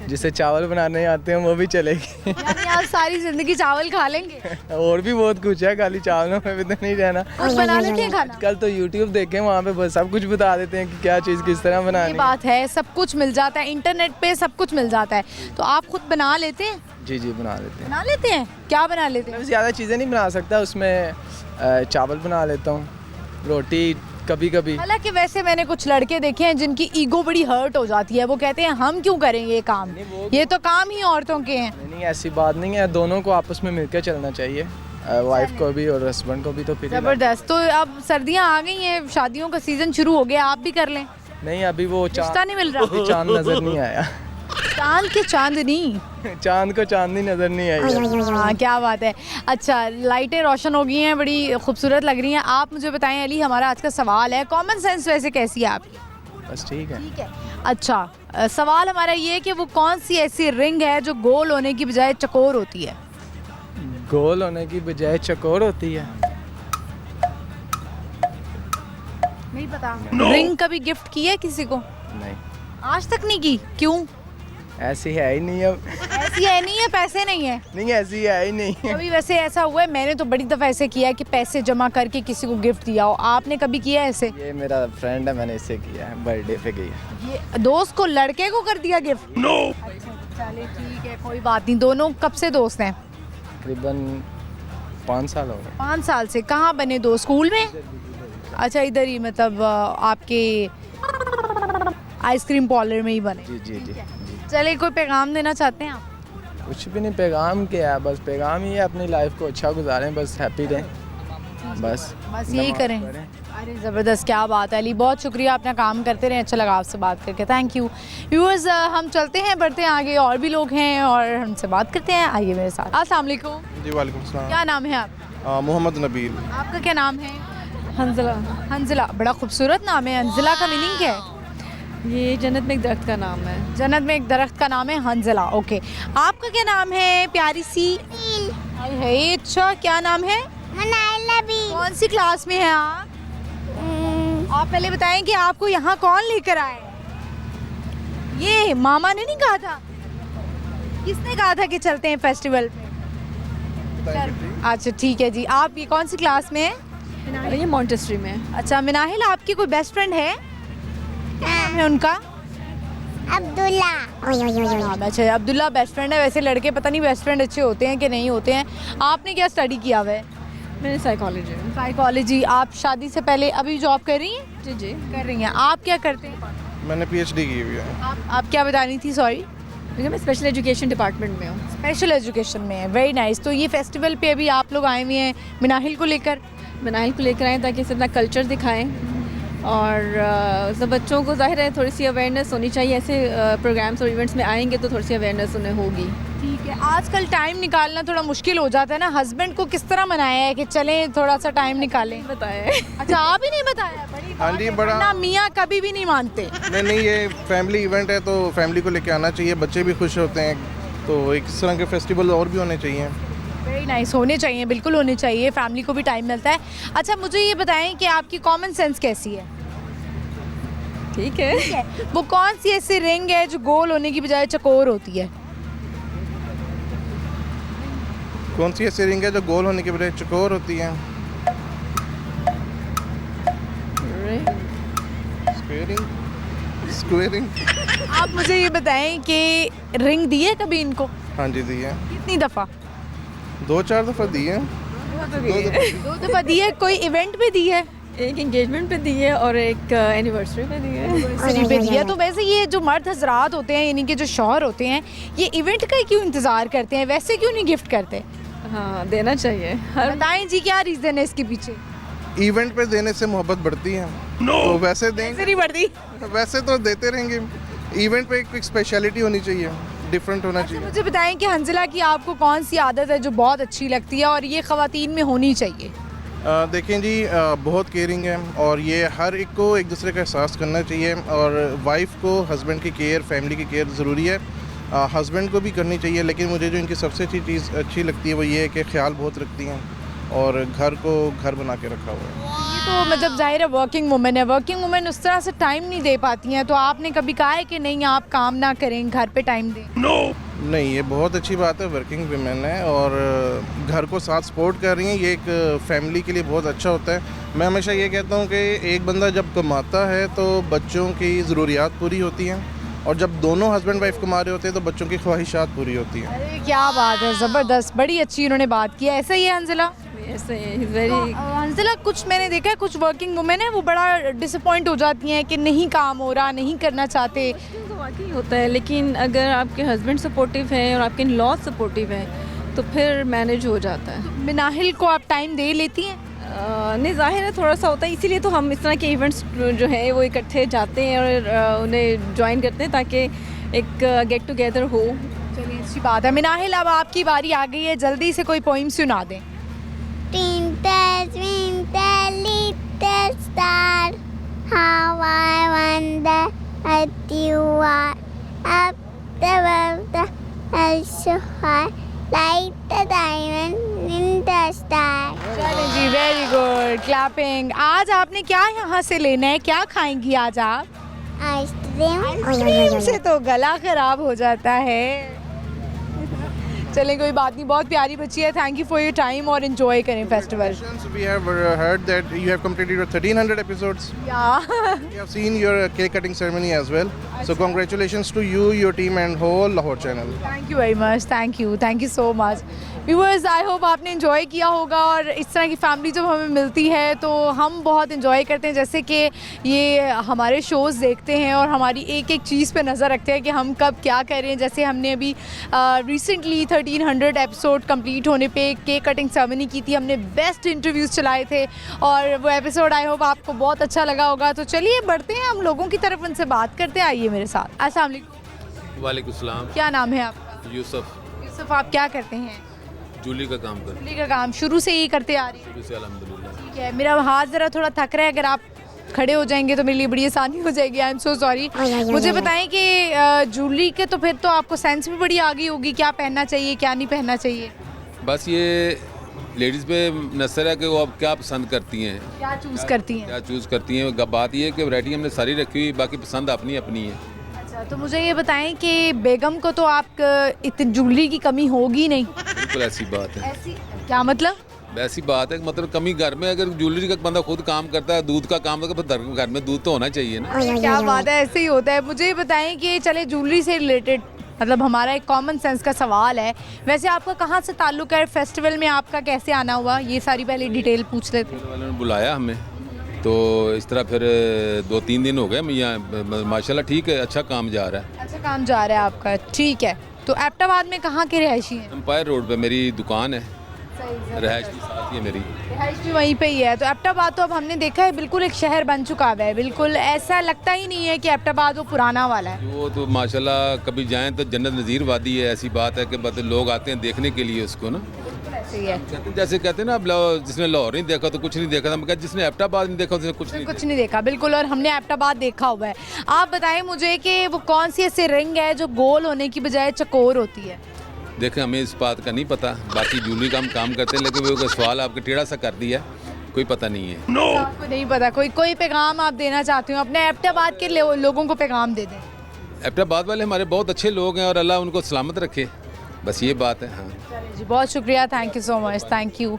जिसे चावल बनाने आते हैं वो भी चलेगी। यानी आप सारी जिंदगी चावल खा लेंगे? और भी बहुत कुछ है, खाली चावलों में भी तो नहीं रहना। कुछ बना लेते हैं खाना? कल तो यूट्यूब देखें, वहाँ पे बस सब कुछ बता देते हैं कि क्या चीज़ किस तरह ये बनानी है। बात है, सब कुछ मिल जाता है इंटरनेट पे, सब कुछ मिल जाता है। तो आप खुद बना लेते हैं? जी जी, बना लेते हैं। बना लेते हैं? क्या बना लेते हैं? मैं ज़्यादा चीज़ें नहीं बना सकता, उसमें चावल बना लेता हूँ, रोटी कभी कभी। हालांकि वैसे मैंने कुछ लड़के देखे हैं जिनकी ईगो बड़ी हर्ट हो जाती है, वो कहते हैं हम क्यों करेंगे ये काम, ये तो काम ही औरतों के हैं। नहीं, ऐसी बात नहीं है, दोनों को आपस में मिलकर चलना चाहिए, वाइफ को भी और हस्बैंड को भी। तो फिर जबरदस्त। तो अब सर्दियाँ आ गई हैं, शादियों का सीजन शुरू हो गया, आप भी कर लें। नहीं, अभी वो रिश्ता नहीं मिल रहा? चांद नजर नहीं आया। चांद के चांदनी, चांद को चांदनी नजर नहीं आई। हाँ, क्या बात है। अच्छा, लाइटें रोशन हो गई हैं, बड़ी खूबसूरत लग रही हैं। आप मुझे बताएं अली, हमारा आज का सवाल है, कॉमन सेंस वैसे कैसी है आपकी? बस ठीक है। ठीक है। अच्छा, सवाल हमारा ये है कि वो कौन सी ऐसी रिंग है जो गोल होने की बजाय चकोर होती है? गोल होने की बजाय चकोर होती है? नहीं पता। रिंग कभी गिफ्ट की है किसी को? नहीं, आज तक नहीं की। क्यों? ऐसी है ही नहीं। अब ऐसी है नहीं है, पैसे नहीं है? नहीं, ऐसी है ही नहीं। कभी वैसे ऐसा हुआ है? मैंने तो बड़ी दफ़ा ऐसे किया है कि पैसे जमा करके किसी को गिफ्ट दिया हो। आपने कभी किया है ऐसे? ये मेरा फ्रेंड है, मैंने इससे किया है, बर्थडे पे किया। ये दोस्त को लड़के को कर दिया गिफ्ट? नो। चलिए ठीक है, कोई बात नहीं। दोनों कब से दोस्त हैं? तकरीबन 5 साल हो गए। 5 साल से। कहाँ बने दोस्त? स्कूल में? अच्छा, इधर ही, मतलब आपके आइसक्रीम पार्लर में ही बने। जी जी जी जी। चलिए, कोई पैगाम देना चाहते हैं आप? कुछ भी नहीं, पैगाम क्या है, बस पैगाम ही है अपनी लाइफ को अच्छा गुजारें, बस हैप्पी रहें, बस यही नमाज़ करें। पढ़ें। अरे ज़बरदस्त, क्या बात है अली, बहुत शुक्रिया, अपना काम करते रहें, अच्छा लगा आपसे बात करके, थैंक यू। व्यूअर्स, हम चलते हैं, बढ़ते हैं आगे, और भी लोग हैं और हमसे बात करते हैं, आइए मेरे साथ। अस्सलाम वालेकुम। जी वालेकुम सलाम। क्या नाम है आप? मोहम्मद नबील। आपका क्या नाम है? हंजला। हंजला, बड़ा खूबसूरत नाम है। हंजला का मीनिंग क्या है? ये जन्नत में एक दरख्त का नाम है। जन्नत में एक दरख्त का नाम है हंजला, ओके। आपका क्या नाम है प्यारी सी? है। अच्छा, क्या नाम है? कौन सी क्लास में है आप? आप पहले बताएं कि आपको यहाँ कौन लेकर आए? ये मामा ने नहीं कहा था? किसने कहा था कि चलते हैं फेस्टिवल पे? अच्छा ठीक है जी। आप ये कौन सी क्लास में है? ये मॉन्टेसरी में है। अच्छा, मिनाहिल, आपकी कोई बेस्ट फ्रेंड है? क्या नाम है उनका? अब्दुल्ला। अच्छा, अब्दुल्ला बेस्ट फ्रेंड है। वैसे लड़के पता नहीं बेस्ट फ्रेंड अच्छे होते हैं कि नहीं होते हैं। आपने क्या स्टडी किया हुआ है? मैंने साइकोलॉजी। साइकोलॉजी। आप शादी से पहले अभी जॉब कर रही हैं? जी जी कर रही हैं। आप क्या करते हैं? मैंने PhD की हुई है। आप क्या बता रही थी? सॉरी। देखिए, मैं स्पेशल एजुकेशन डिपार्टमेंट में हूँ। स्पेशल एजुकेशन में है, वेरी नाइस। तो ये फेस्टिवल पे अभी आप लोग आए हुए हैं मिनाहिल को लेकर? मिनाहिल को लेकर आए ताकि इसे अपना कल्चर दिखाएं और सब बच्चों को जाहिर है थोड़ी सी अवेयरनेस होनी चाहिए। ऐसे प्रोग्राम्स और इवेंट्स में आएंगे तो थोड़ी सी अवेयरनेस उन्हें होगी। ठीक है। आजकल टाइम निकालना थोड़ा मुश्किल हो जाता है ना। हस्बैंड को किस तरह मनाया है कि चलें थोड़ा सा टाइम निकालें? बताया। अच्छा, आप ही नहीं बताया? बड़ी हाँ जी, बड़ा ना, मियाँ कभी भी नहीं मानते। नहीं, ये फैमिली इवेंट है तो फैमिली को लेके आना चाहिए, बच्चे भी खुश होते हैं, तो इस तरह के फेस्टिवल और भी होने चाहिए। वेरी नाइस, होने चाहिए, बिल्कुल होने चाहिए, फैमिली को भी टाइम मिलता है। अच्छा, मुझे ये बताएं कि आपकी कॉमन सेंस कैसी है? ठीक है। वो कौन सी ऐसी रिंग है जो गोल होने की बजाय चकोर होती है? कौन सी ऐसी रिंग है जो गोल होने के बजाय चकोर होती है? स्क्वेयरिंग। आप मुझे ये बताएं कि रिंग दी है कभी इनको? हाँ जी, दी है। कितनी दफ़ा? 2-4 दफ़ा दी है। 2 दफ़ा दी है। कोई इवेंट पे दी है? एक एंगेजमेंट पे दी है और एक एनिवर्सरी पे दी है। एनिवर्सरी पे दी है। तो वैसे ये जो मर्द हजरात होते हैं, यानी कि जो शौहर होते हैं, ये इवेंट का क्यों इंतज़ार करते हैं? वैसे क्यों नहीं गिफ्ट करते? हाँ, देना चाहिए। बताएं जी, क्या रीज़न है इसके पीछे? इवेंट पे देने से मोहब्बत बढ़ती है। तो वैसे देंगे, नहीं बढ़ती। वैसे तो देते रहेंगे। इवेंट पे एक स्पेशलिटी होनी चाहिए, डिफरेंट होना चाहिए। मुझे बताएं कि हंजला की आपको कौन सी आदत है जो बहुत अच्छी लगती है और ये ख़वातीन में होनी चाहिए? देखें जी, बहुत केयरिंग है और ये हर एक को एक दूसरे का एहसास करना चाहिए और वाइफ को हस्बैंड की केयर, फैमिली की केयर ज़रूरी है। हस्बैंड को भी करनी चाहिए, लेकिन मुझे जो इनकी सबसे अच्छी चीज़ अच्छी लगती है वो ये है कि ख्याल बहुत रखती हैं और घर को घर बना के रखा हुआ है। ये तो मतलब जाहिर है वर्किंग वुमेन है। वर्किंग वुमेन उस तरह से टाइम नहीं दे पाती हैं, तो आपने कभी कहा है कि नहीं आप काम ना करें, घर पे टाइम दें? नहीं, ये बहुत अच्छी बात है, वर्किंग वुमेन है और घर को साथ सपोर्ट कर रही हैं, ये एक फैमिली के लिए बहुत अच्छा होता है। मैं हमेशा ये कहता हूँ कि एक बंदा जब कमाता है तो बच्चों की ज़रूरियात पूरी होती हैं और जब दोनों हस्बैंड वाइफ कमा रहे होते हैं तो बच्चों की ख्वाहिशात पूरी होती हैं। अरे क्या बात है, ज़बरदस्त, बड़ी अच्छी उन्होंने बात की है। ऐसा ही है हंजला? ऐसे वेरी हंजला, कुछ मैंने देखा है कुछ वर्किंग वुमेन है वो बड़ा डिसअपॉइंट हो जाती हैं कि नहीं काम हो रहा, नहीं करना चाहते। तो वाकई होता है, लेकिन अगर आपके हस्बैंड सपोर्टिव हैं और आपके इन लॉज सपोर्टिव हैं तो फिर मैनेज हो जाता है। मिनाहिल को आप टाइम दे लेती हैं? नहीं, जाहिर है थोड़ा सा होता है, इसीलिए तो हम इस तरह के इवेंट्स जो हैं वो इकट्ठे जाते हैं और उन्हें ज्वाइन करते हैं ताकि एक गेट टुगेदर हो। चलिए, अच्छी बात है। मिनाहिल, अब आपकी बारी आ गई है, जल्दी से कोई पोइम सुना दें। Twinkle, twinkle, little star, how I wonder what you are. Up above the earth so high, like the diamond in the sky. चलें जी, वेरी गुड, क्लैपिंग। आज आपने क्या यहाँ से लेना है, क्या खाएंगी आज आप? आइसक्रीम। आइसक्रीम से तो गला खराब हो जाता है। चलें कोई बात नहीं, बहुत प्यारी बच्ची है। Thank you for your time और एंजॉय करें festival. We have heard that you have completed your 1300 episodes. Yeah. We have seen your cake cutting ceremony as well. So congratulations to you, your team and whole Lahore channel. Thank you very much, thank you so much. Viewers, I hope आपने इन्जॉय किया होगा और इस तरह की फैमिली जब हमें मिलती है तो हम बहुत इन्जॉय करते हैं। जैसे कि ये हमारे शोज़ देखते हैं और हमारी एक एक चीज़ पे नज़र रखते हैं कि हम कब क्या कर रहे हैं। जैसे हमने अभी रिसेंटली 1300 एपिसोड कंप्लीट होने पे केक कटिंग सेरेमनी की थी, हमने बेस्ट इंटरव्यूज़ चलाए थे और वो एपिसोड आई होप आपको बहुत अच्छा लगा होगा। तो चलिए बढ़ते हैं हम लोगों की तरफ, उनसे बात करते हैं। आइए मेरे साथ। अस्सलाम वालेकुम। वालेकुम सलाम। क्या नाम है आपका? यूसुफ। यूसुफ, आप क्या करते हैं? जूली का काम करते जूली का काम शुरू से ही करते आ रही हैं? शुरू से अल्हम्दुलिल्लाह। ठीक है, मेरा हाथ ज़रा थोड़ा थक रहा है, अगर आप खड़े हो जाएंगे तो मेरे लिए बड़ी आसानी हो जाएगी। I am so sorry. मुझे बताएं कि जूली के तो फिर तो आपको सेंस भी बड़ी आ गई होगी, क्या पहनना चाहिए क्या नहीं पहनना चाहिए। बस ये लेडीज़ पे नसर है कि वो अब क्या पसंद करती हैं, क्या चूज़ करती हैं? क्या चूज़ करती हैं। बात ये है कि वैरायटी हमने सारी रखी हुई, बाकी पसंद अपनी अपनी है। अच्छा, तो मुझे ये बताएं कि बेगम को तो आप इतनी जूलरी की कमी होगी नहीं? बिल्कुल ऐसी बात है। ऐसी क्या मतलब? ऐसी बात है, मतलब कमी घर में अगर ज्वेलरी का बंदा खुद काम करता है, दूध का काम करता है, घर में दूध तो होना चाहिए ना। क्या बात है, ऐसे ही होता है। मुझे ये बताएं कि चले जूलरी से रिलेटेड, मतलब हमारा एक कॉमन सेंस का सवाल है, वैसे आपका कहाँ से ताल्लुक़ है, फेस्टिवल में आपका कैसे आना हुआ, ये सारी पहले डिटेल पूछ लेते हैं। वालों ने बुलाया हमें तो इस तरह फिर 2-3 दिन हो गए यहाँ, माशाल्लाह ठीक है, अच्छा काम जा रहा है। अच्छा काम जा रहा है आपका, ठीक है। तो एबटाबाद में कहाँ के रहायशी हैं? एम्पायर रोड पे मेरी दुकान है, रहायश की साथ ही है मेरी। रहायश भी वहीं पे ही है। तो एबटाबाद तो अब हमने देखा है बिल्कुल एक शहर बन चुका है, बिल्कुल ऐसा लगता ही नहीं है कि एबटाबाद वो पुराना वाला है। वो तो माशाल्लाह कभी जाएं तो जन्नत नज़ीर वादी है, ऐसी बात है कि बस लोग आते हैं देखने के लिए उसको ना। ऐसे ही है, जैसे कहते हैं ना, अब जिसने लाहौर नहीं देखा तो कुछ नहीं देखा, हम कहते जिसने एबटाबाद नहीं देखा उसने कुछ नहीं देखा। बिल्कुल, और हमने एबटाबाद देखा हुआ है। आप बताएं मुझे कि वो कौन सी ऐसी रिंग है जो गोल होने की बजाय चकोर होती है? देखें, हमें इस बात का नहीं पता, बाकी जूली का हम काम करते हैं, लेकिन वो सवाल आपके टेढ़ा सा कर दिया, कोई पता नहीं है। आपको नहीं पता? कोई पैगाम आप देना चाहते हो अपने एबटाबाद के लोगों को? पैगाम दे दें। एबटाबाद वाले हमारे बहुत अच्छे लोग हैं और अल्लाह उनको सलामत रखे, बस ये बात है। हाँ जी, बहुत शुक्रिया, thank you so much, thank you.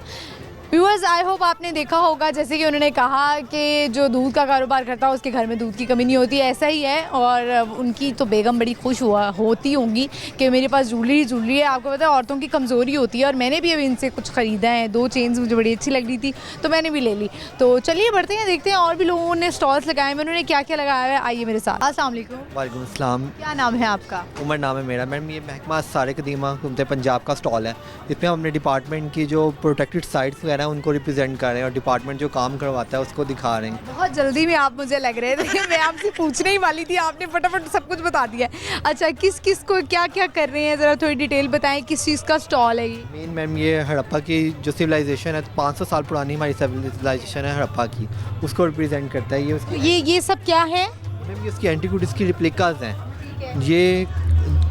Viewers, I hope आपने देखा होगा जैसे कि उन्होंने कहा कि जो दूध का कारोबार करता है उसके घर में दूध की कमी नहीं होती, ऐसा ही है। और उनकी तो बेगम बड़ी खुश होती होंगी कि मेरे पास जूलरी है। आपको पता है औरतों की कमज़ोरी होती है, और मैंने भी अभी इनसे कुछ ख़रीदा है, 2 चेन्स मुझे बड़ी अच्छी लग रही थी तो मैंने भी ले ली। तो चलिए बढ़ते हैं, देखते हैं और भी लोगों ने स्टॉल्स लगाए हैं, उन्होंने क्या क्या लगाया है। आइए मेरे साथ। अस्सलाम वालेकुम। वालेकुम अस्सलाम। क्या नाम है आपका? उमर नाम है मेरा। मैडम ये महकमा सारे कदीमा हुकूमत पंजाब का स्टॉल है। इसमें हम अपने डिपार्टमेंट की जो प्रोटेक्टेड साइट्स वगैरह हैं उनको रिप्रेजेंट कर रहे हैं और डिपार्टमेंट जो काम करवाता है उसको दिखा रहे हैं। बहुत जल्दी में आप मुझे लग रहे थे मैं आपसे पूछने ही वाली थी, आपने फटाफट सब कुछ बता दिया। अच्छा, किस किस को क्या क्या कर रहे हैं, ज़रा थोड़ी डिटेल बताएं, किस चीज़ का स्टॉल है ये? मेन मैम ये हड़प्पा की जो सिविलाइजेशन है, 500 साल पुरानी हमारी सिविलाइजेशन है हड़प्पा की, उसको रिप्रेजेंट करता है। ये सब क्या है? मैम ये उसकी एंटीक्विटीज़ की रिप्लिकाज हैं। ये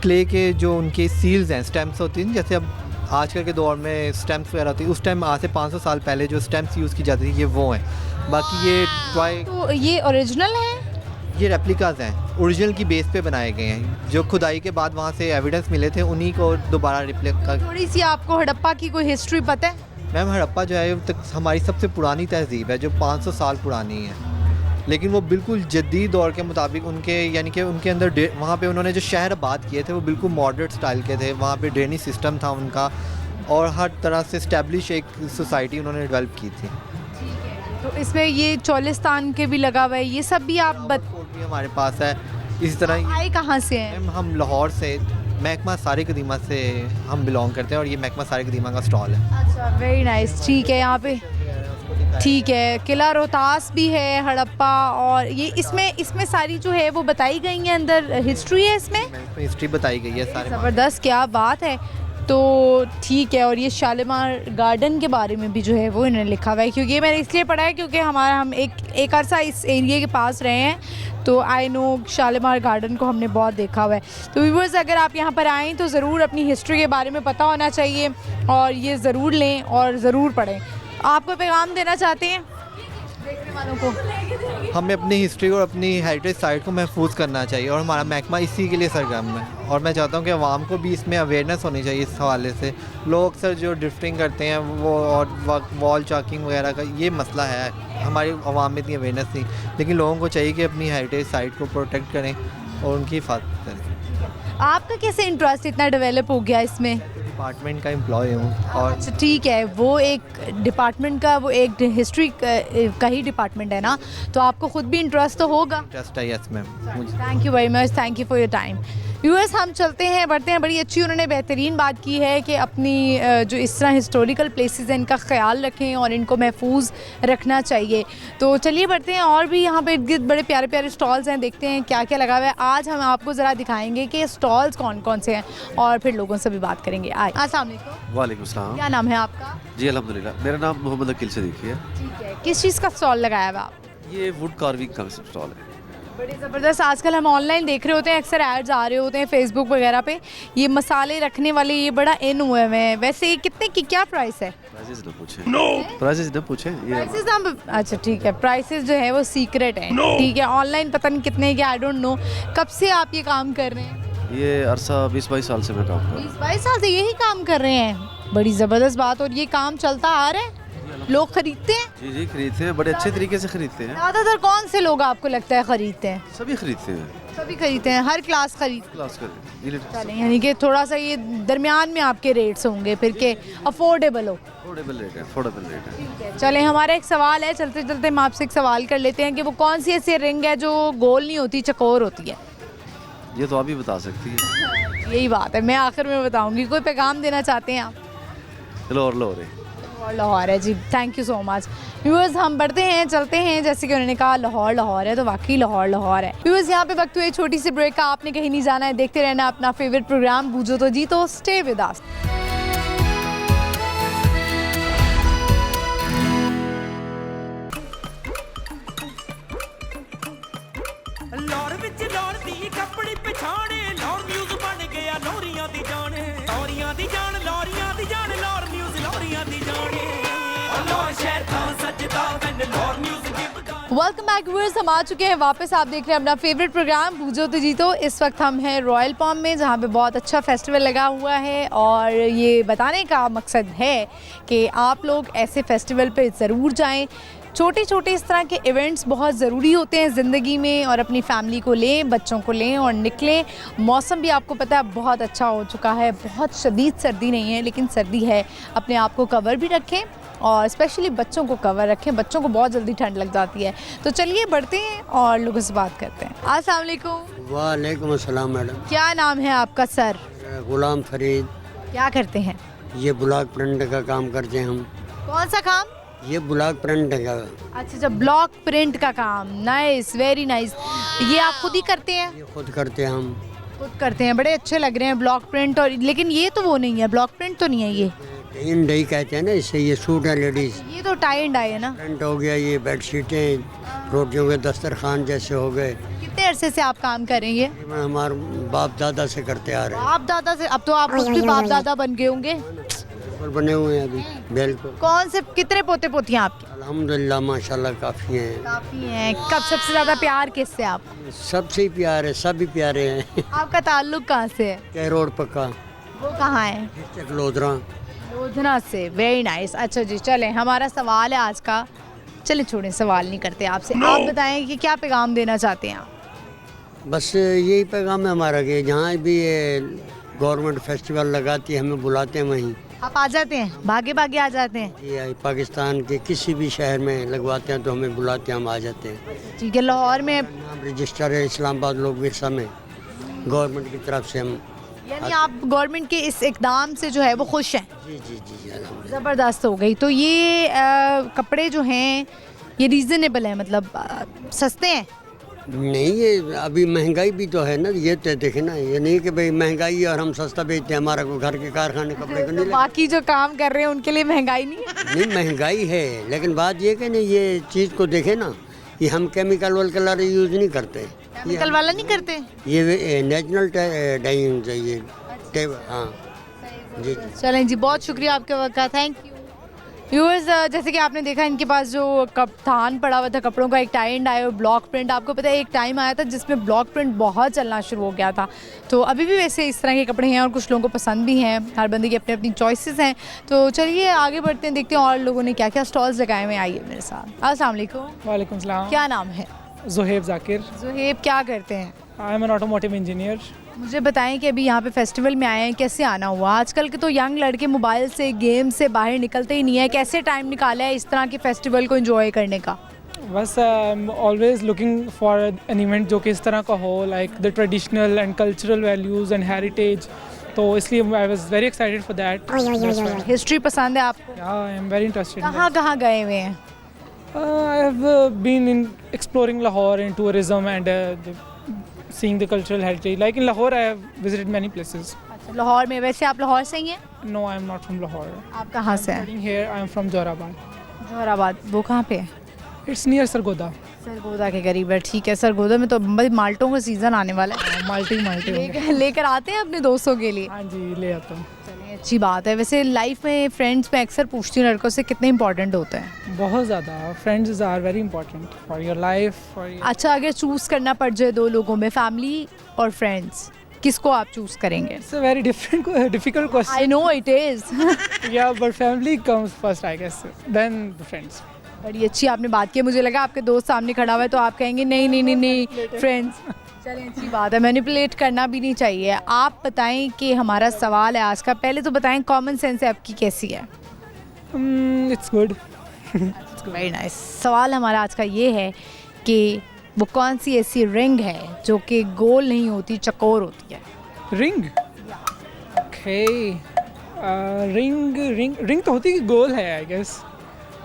क्ले के जो उनके सील्स हैं, स्टैम्प्स होती हैं, जैसे अब आजकल के दौर में स्टैम्प्स वगैरह होती है, उस टाइम आज से 500 साल पहले जो स्टैम्प्स यूज़ की जाती थी ये वो हैं। बाकी ये टॉय, तो ये ओरिजिनल है? ये रेप्लिकाज हैं, ओरिजिनल की बेस पे बनाए गए हैं। जो खुदाई के बाद वहाँ से एविडेंस मिले थे उन्हीं को दोबारा रिप्लिका। थोड़ी सी आपको हड़प्पा की कोई हिस्ट्री पता है? मैम हड़प्पा जो है तक हमारी सबसे पुरानी तहजीब है जो 500 साल पुरानी है, लेकिन वो बिल्कुल जदीद दौर के मुताबिक उनके यानी कि उनके अंदर वहाँ पे उन्होंने जो शहर आबाद किए थे वो बिल्कुल मॉडर्न स्टाइल के थे। वहाँ पे ड्रेनेज सिस्टम था उनका और हर तरह से इस्टेब्लिश एक सोसाइटी उन्होंने डेवलप की थी। तो इसमें ये चोलिस्तान के भी लगा हुआ है, ये सब भी आप भी हमारे पास है। इसी तरह आए कहाँ से हैं? मैम हम लाहौर से, महकमा सारे कदीमा से हम बिलोंग करते हैं और ये महकमा सारे कदीमा का स्टॉल है। अच्छा, वेरी नाइस, ठीक है। यहाँ पे ठीक है, किला रोहतास भी है, हड़प्पा, और ये इसमें सारी जो है वो बताई गई है, अंदर हिस्ट्री है इसमें हिस्ट्री बताई गई है सारे। ज़बरदस्त, क्या बात है। तो ठीक है, और ये शालीमार गार्डन के बारे में भी जो है वो इन्होंने लिखा हुआ है, क्योंकि ये मैंने इसलिए पढ़ा है क्योंकि हम एक अरसा इस एरिया के पास रहे हैं, तो आई नो शालीमार गार्डन को हमने बहुत देखा हुआ है। तो व्यूअर्स, अगर आप यहाँ पर आएँ तो ज़रूर अपनी हिस्ट्री के बारे में पता होना चाहिए और ये ज़रूर लें और ज़रूर पढ़ें। आप कोई पैगाम देना चाहते हैं? वालों को? हमें अपनी हिस्ट्री और अपनी हेरिटेज साइट को महफूज करना चाहिए और हमारा महकमा इसी के लिए सरगर्म है। और मैं चाहता हूँ कि आवाम को भी इसमें अवेयरनेस होनी चाहिए इस हवाले से। लोग अक्सर जो ड्रिफ्टिंग करते हैं वो और वॉल चॉकिंग वगैरह का ये मसला है, हमारी आवाम में इतनी अवेयरनेस नहीं, लेकिन लोगों को चाहिए कि अपनी हेरिटेज साइट को प्रोटेक्ट करें और उनकी हिफाजत करें। आपका कैसे इंटरेस्ट इतना डेवलप हो गया इसमें? डिपार्टमेंट का एम्प्लॉय हूँ। और अच्छा ठीक है, वो एक डिपार्टमेंट का, वो एक हिस्ट्री का ही डिपार्टमेंट है ना, तो आपको खुद भी इंटरेस्ट तो होगा। इंटरेस्ट है, yes ma'am. Thank you very much, thank you for your time. Viewers, हम चलते हैं, बढ़ते हैं। बड़ी अच्छी उन्होंने बेहतरीन बात की है कि अपनी जो इस तरह हिस्टोरिकल प्लेसेस हैं इनका ख्याल रखें और इनको महफूज रखना चाहिए। तो चलिए बढ़ते हैं, और भी यहाँ पे इर्द गिर्द बड़े प्यारे प्यारे स्टॉल्स हैं, देखते हैं क्या क्या लगा हुआ है। आज हम आपको ज़रा दिखाएंगे कि स्टॉल्स कौन कौन से हैं और फिर लोगों से भी बात करेंगे। आए, अस्सलाम वालेकुम। वालेकुम सलाम। क्या नाम है आपका? जी अल्हम्दुलिल्लाह, मेरा नाम मोहम्मद अकील सदीकी है। ठीक है, किस चीज़ का स्टॉल लगाया हुआ आप? ये वुड कार्विंग का स्टॉल है। बड़ी ज़बरदस्त। आजकल हम ऑनलाइन देख रहे होते हैं, अक्सर एड्स आ रहे होते हैं फेसबुक वगैरह पे, ये मसाले रखने वाले, ये बड़ा इन हुए हुए हैं। वैसे ये कितने की क्या प्राइस है? प्राइसेस न पूछें। प्राइसेस न पूछें। ये प्राइसेस हम, अच्छा ठीक है, प्राइसेस जो है वो सीक्रेट है। ठीक है, ऑनलाइन पता नहीं कितने के, आई डोंट नो। कब से आप ये काम कर रहे हैं? ये अरसा 20-22 साल से मैं काम कर रहा हूँ। 20-22 साल से यही काम कर रहे हैं? बड़ी ज़बरदस्त बात। और ये काम चलता आ रहा है, लोग खरीदते हैं? जी जी खरीदते हैं, बड़े अच्छे तरीके से खरीदते हैं। ज़्यादातर कौन से लोग आपको लगता है खरीदते हैं? सभी खरीदते हैं। सभी खरीदते हैं, हर क्लास क्लास चलें, यानी कि थोड़ा सा ये दरमियान में आपके रेट्स होंगे फिर के अफोर्डेबल हो। अफोर्डेबल रेट है। चलें, हमारा एक सवाल है, चलते चलते हम आपसे एक सवाल कर लेते हैं कि वो कौन सी ऐसी रिंग है जो गोल नहीं होती, चकोर होती है? ये तो आप ही बता सकती है। यही बात है, मैं आखिर में बताऊंगी। कोई पैगाम देना चाहते हैं आप? चलो और लाहौर है। लाहौर है ji, thank you so much. Viewers, हम बढ़ते हैं, चलते हैं। जैसे कि उन्होंने कहा लाहौर लाहौर है, तो वाकई लाहौर लाहौर है। व्यूअर्स, यहाँ पे वक्त हुए छोटी सी ब्रेक का, आपने कहीं नहीं जाना है, देखते रहना अपना फेवरेट प्रोग्राम बूझो तो जीतो। Stay with us. लाहौर विच लाहौर दी कपड़ी पछाणे, लाहौर न्यूज़ बन गया लाहौरियां दी जान, लाहौरियां दी जान, लाहौरियां दी जान, लाहौर न्यूज़ लाहौरियां दी जान। लाहौर शहर था सजदा when लाहौर न्यूज़ गिव गान। वेलकम बैक व्यूअर्स, हम आ चुके हैं वापस। आप देख रहे हैं अपना फेवरेट प्रोग्राम बूझो तो जीतो। इस वक्त हम हैं रॉयल पाम में, जहाँ पे बहुत अच्छा फेस्टिवल लगा हुआ है, और ये बताने का मकसद है कि आप लोग ऐसे फेस्टिवल पे ज़रूर जाएं। छोटे छोटे इस तरह के इवेंट्स बहुत ज़रूरी होते हैं ज़िंदगी में, और अपनी फैमिली को लें, बच्चों को लें और निकलें। मौसम भी आपको पता है बहुत अच्छा हो चुका है, बहुत शदीद सर्दी नहीं है लेकिन सर्दी है। अपने आप को कवर भी रखें और स्पेशली बच्चों को कवर रखें, बच्चों को बहुत जल्दी ठंड लग जाती है। तो चलिए बढ़ते हैं और लोगों से बात करते हैं। अस्सलाम वालेकुम। वालेकुम अस्सलाम मैडम। क्या नाम है आपका सर? गुलाम फरीद। क्या करते हैं? ये ब्लॉक प्रिंट का काम करते हैं हम। कौन सा काम? ये ब्लॉक प्रिंट का। अच्छा, जब ब्लॉक प्रिंट का काम, नाइस, वेरी नाइस। ये आप खुद ही करते हैं? ये खुद करते हैं हम। खुद करते हैं, बड़े अच्छे लग रहे हैं ब्लॉक प्रिंट। और लेकिन ये तो वो नहीं है, ब्लॉक प्रिंट तो नहीं है ये। इन डई कहते हैं ना, इससे ये सूट है लेडीज। ये तो टाई एंड डाई है ना। प्रिंट हो गया, ये बेडशीटें, रोटियों के दस्तरखान जैसे हो गए। कितने अरसे से आप काम कर रही हैं? हमारे बाप दादा से करते आ रहे हैं। बाप दादा से? अब तो आप खुद भी बाप दादा बन गए होंगे। बने हुए हैं अभी, बिल्कुल। कौन से, कितने पोते पोतियाँ आपके? अल्हम्दुलिल्लाह माशाल्लाह काफ़ी हैं। काफ़ी हैं। कब सबसे ज़्यादा प्यार किससे आप? सबसे ही प्यार है, सभी प्यारे हैं। आपका ताल्लुक कहाँ से है? के रोड पक्का। वो कहाँ है? लोधरा। लोधरा से, वेरी नाइस। अच्छा जी, चलें, हमारा सवाल है आज का। चले छोड़ें, सवाल नहीं करते आपसे। आप बताएं कि क्या पैगाम देना चाहते हैं आप? बस यही पैगाम है हमारा कि जहाँ भी ये गवर्नमेंट फेस्टिवल लगाती है हमें बुलाते हैं, वहीं आप आ जाते हैं, भागे भागे आ जाते हैं? ये पाकिस्तान के किसी भी शहर में लगवाते हैं तो हमें बुलाते हैं, हम आ जाते हैं। ठीक है। लाहौर में नाम रजिस्टर है इस्लामाबाद लोक विरसा में, गवर्नमेंट की तरफ से हम। यानी आप गवर्नमेंट के इस इकदाम से जो है वो खुश हैं? जी जी जी जी, ज़बरदस्त हो गई। तो ये कपड़े जो हैं ये रीज़नेबल है, मतलब सस्ते हैं? नहीं, ये अभी महंगाई भी तो है ना, ये तो देखे ना, ये नहीं कि भाई महंगाई है और हम सस्ता बेचते हैं, हमारा को घर के कारखाने कपड़े को नहीं। बाकी जो काम कर रहे हैं उनके लिए महंगाई नहीं है? नहीं, महंगाई है, लेकिन बात ये कि नहीं, ये चीज़ को देखे ना, ये हम केमिकल वाल कलर यूज़ नहीं करते। केमिकल वाला नहीं करते? ये नेचुरल डाइंग चाहिए। हाँ जी। चलें जी, बहुत शुक्रिया आपके वक्त का, थैंक यू। व्यूअर्स जैसे कि आपने देखा इनके पास जो कप्तान पड़ा हुआ था कपड़ों का, एक टाई एंड डाई और ब्लॉक प्रिंट। आपको पता है एक टाइम आया था जिसमें ब्लॉक प्रिंट बहुत चलना शुरू हो गया था, तो अभी भी वैसे इस तरह के कपड़े हैं और कुछ लोगों को पसंद भी हैं। हर बंदे की अपनी अपनी चॉइसेस हैं। तो चलिए आगे बढ़ते हैं, देखते हैं और लोगों ने क्या क्या स्टॉल्स लगाए हुए हैं। आइए मेरे साथ। अस्सलाम वालेकुम। वालेकुम सलाम। क्या नाम है? ज़ुहैब ज़ाकिर। ज़ुहैब, क्या करते हैं? I am an automotive engineer. मुझे बताएं कि अभी यहाँ पे फेस्टिवल में आए हैं, कैसे आना हुआ? आजकल के तो यंग लड़के मोबाइल से, गेम से बाहर निकलते ही नहीं है, कैसे टाइम निकाला है इस तरह के फेस्टिवल को एंजॉय करने का? बस always looking for an event जो कि इस तरह का हो, like the traditional and cultural values and heritage, तो इसलिए I was very excited for that. History पसंद है आपको? I am very interested. कहाँ गए हुए हैं? I have been in exploring Lahore in tourism and seeing the cultural heritage. Like in Lahore, I have visited many places. अच्छा, लाहौर में। वैसे आप लाहौर से ही हैं? No, I am not from Lahore. आप कहाँ से हैं? Studying here, I am from Johorabad. Johrabad, वो कहाँ पे है? It's near Sargoda. सरगोदा के करीब है, ठीक है। सरगोदा में तो माल्टों का सीज़न आने वाला है। माल्टे लेकर आते हैं अपने दोस्तों के लिए? हाँ जी, ले आता हूँ। चलिए, अच्छी बात है। वैसे लाइफ में फ्रेंड्स में अक्सर पूछती हूँ लड़कों से कितने इंपॉर्टेंट होते हैं? बहुत ज़्यादा। Friends are very important for your life, for your. अच्छा, अगर चूज़ करना पड़ जाए दो लोगों में, फैमिली और फ्रेंड्स, किसको आप चूज़ करेंगे? It's a very difficult question. I know it is. या but family comes first I guess, then the friends. बड़ी अच्छी आपने बात की। मुझे लगा आपके दोस्त सामने खड़ा हुआ है तो आप कहेंगे नहीं नहीं नहीं नहीं फ्रेंड्स। चलिए, अच्छी बात है, मैनिपुलेट करना भी नहीं चाहिए। आप बताएं कि हमारा सवाल है आज का, पहले तो बताएं कॉमन सेंस आपकी कैसी है? It's good. Very nice. सवाल हमारा आज का ये है कि वो कौन सी ऐसी रिंग है जो कि गोल नहीं होती, चकोर होती है? रिंग? ओके, रिंग तो होती है, गोल है I guess.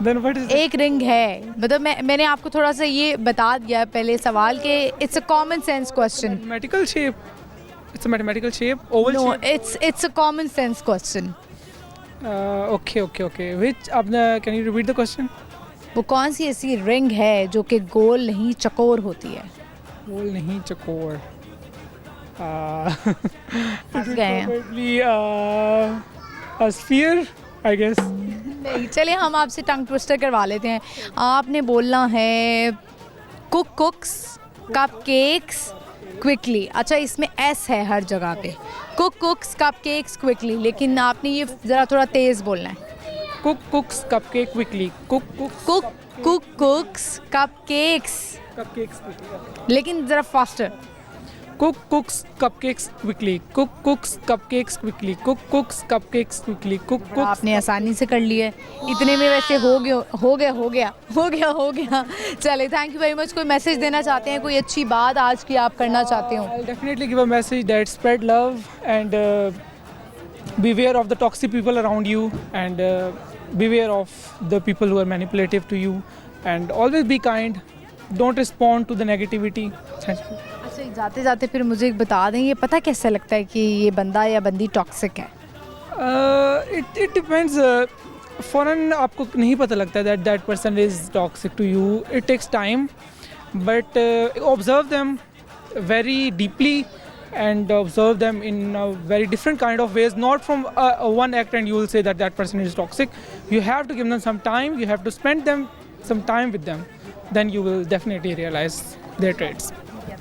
Then what is एक रिंग है, मतलब मैंने आपको थोड़ा सा ये बता दिया पहले सवाल के it's a common sense question. Mathematical shape? It's a mathematical shape, oval no, shape? It's a common sense question. Okay which आपने, can you repeat the question? वो कौन सी ऐसी रिंग है जो कि गोल नहीं चकोर होती है? गोल नहीं चकोर। फंस गए हैं। A sphere, I guess. नहीं, चलिए हम आपसे टंग ट्विस्टर करवा लेते हैं। आपने बोलना है कुक्स, कपकेक्स, क्विकली। अच्छा, इसमें एस है हर जगह पे। कुक्स, कपकेक्स, क्विकली, लेकिन आपने ये ज़रा थोड़ा तेज़ बोलना है। कुक्स, कपकेक, क्विकली। कुक्स, कपकेक्स, लेकिन ज़रा faster. Cooks cupcakes quickly. Cooks cupcakes quickly. Cooks cupcakes quickly. आपने आसानी से कर लिया है, इतने में वैसे हो गया। चले, थैंक यू वेरी मच। कोई मैसेज देना चाहते हैं, कोई अच्छी बात आज की आप करना चाहते हो? I'll definitely give a message that spread love and beware of the toxic people around you and beware of the people who are manipulative to you and always be kind. Don't respond to the negativity. Thank you. अच्छा, जाते जाते फिर मुझे बता दें, ये पता कैसे लगता है कि ये बंदा या बंदी टॉक्सिक है? It depends. फ़ौरन आपको नहीं पता लगता that person is toxic to you. It takes time, but observe them very deeply and observe them in a very different kind of ways. Not from one act and you will say that person is toxic. You have to give them some time. You have to spend some time with them. Then you will definitely realize their traits.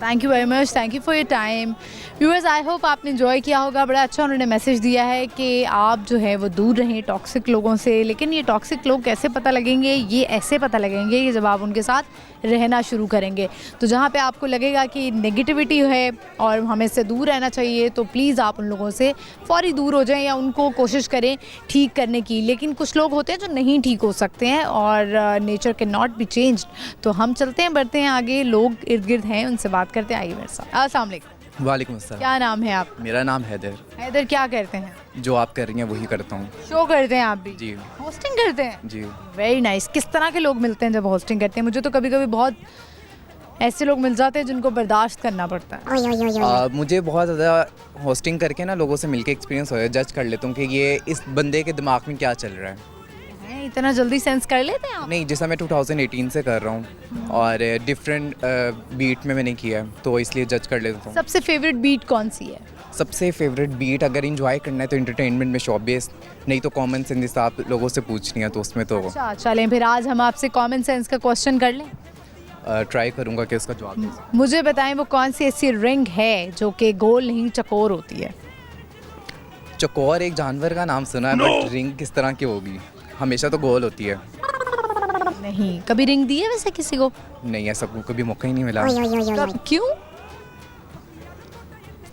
Thank you very much, thank you for your time. Viewers, I hope आपने एंजॉय किया होगा। बड़ा अच्छा उन्होंने मैसेज दिया है कि आप जो है वो दूर रहें टॉक्सिक लोगों से। लेकिन ये टॉक्सिक लोग कैसे पता लगेंगे? ये ऐसे पता लगेंगे कि जब आप उनके साथ रहना शुरू करेंगे। तो जहाँ पे आपको लगेगा कि नेगेटिविटी है और हमें इससे दूर रहना चाहिए, तो प्लीज़ आप उन लोगों से फ़ौरी दूर हो जाएं या उनको कोशिश करें ठीक करने की। लेकिन कुछ लोग होते हैं जो नहीं ठीक हो सकते हैं और nature can not be changed. तो हम चलते हैं, बढ़ते हैं आगे। लोग इर्द गिर्द हैं, उनसे बात करते हैं। आइए मेरे साथ। अस्सलाम वालेकुम। वालेकुम अस्सलाम। क्या नाम है आप? मेरा नाम हैदर। हैदर, क्या करते हैं? जो आप कर रही हैं वही करता हूँ। शो करते हैं आप भी? जी। होस्टिंग करते हैं? जी। Very nice. किस तरह के लोग मिलते हैं जब होस्टिंग करते हैं? मुझे तो कभी कभी बहुत ऐसे लोग मिल जाते हैं जिनको बर्दाश्त करना पड़ता है। मुझे बहुत ज़्यादा होस्टिंग करके ना लोगों से मिलके एक्सपीरियंस हो, जज कर लेता हूँ कि ये इस बंदे के दिमाग में क्या चल रहा है। इतना जल्दी सेंस कर लेते हैं आप? नहीं, जैसा मैं 2018 से कर रहा हूँ और डिफरेंट बीट में मैंने किया है, तो इसलिए जज कर लेता हूँ। सबसे फेवरेट बीट कौन सी है? सबसे फेवरेट बीट अगर इंजॉय करना है तो एंटरटेनमेंट में शॉप बेस, नहीं तो कॉमन सेंस आप लोगों से पूछनी है तो उसमें तो अच्छा, चलें फिर आज हम आपसे कॉमन सेंस का क्वेश्चन कर लें। ट्राई करूँगा कि उसका जवाब दे सकूं। मुझे बताएं वो कौन सी ऐसी रिंग है जो कि गोल नहीं चकोर होती है? चकोर एक जानवर का नाम सुना है, बट रिंग किस तरह की होगी? हमेशा तो गोल होती है। नहीं, कभी रिंग दी है वैसे किसी को? नहीं, ऐसा कभी मौका ही नहीं मिला।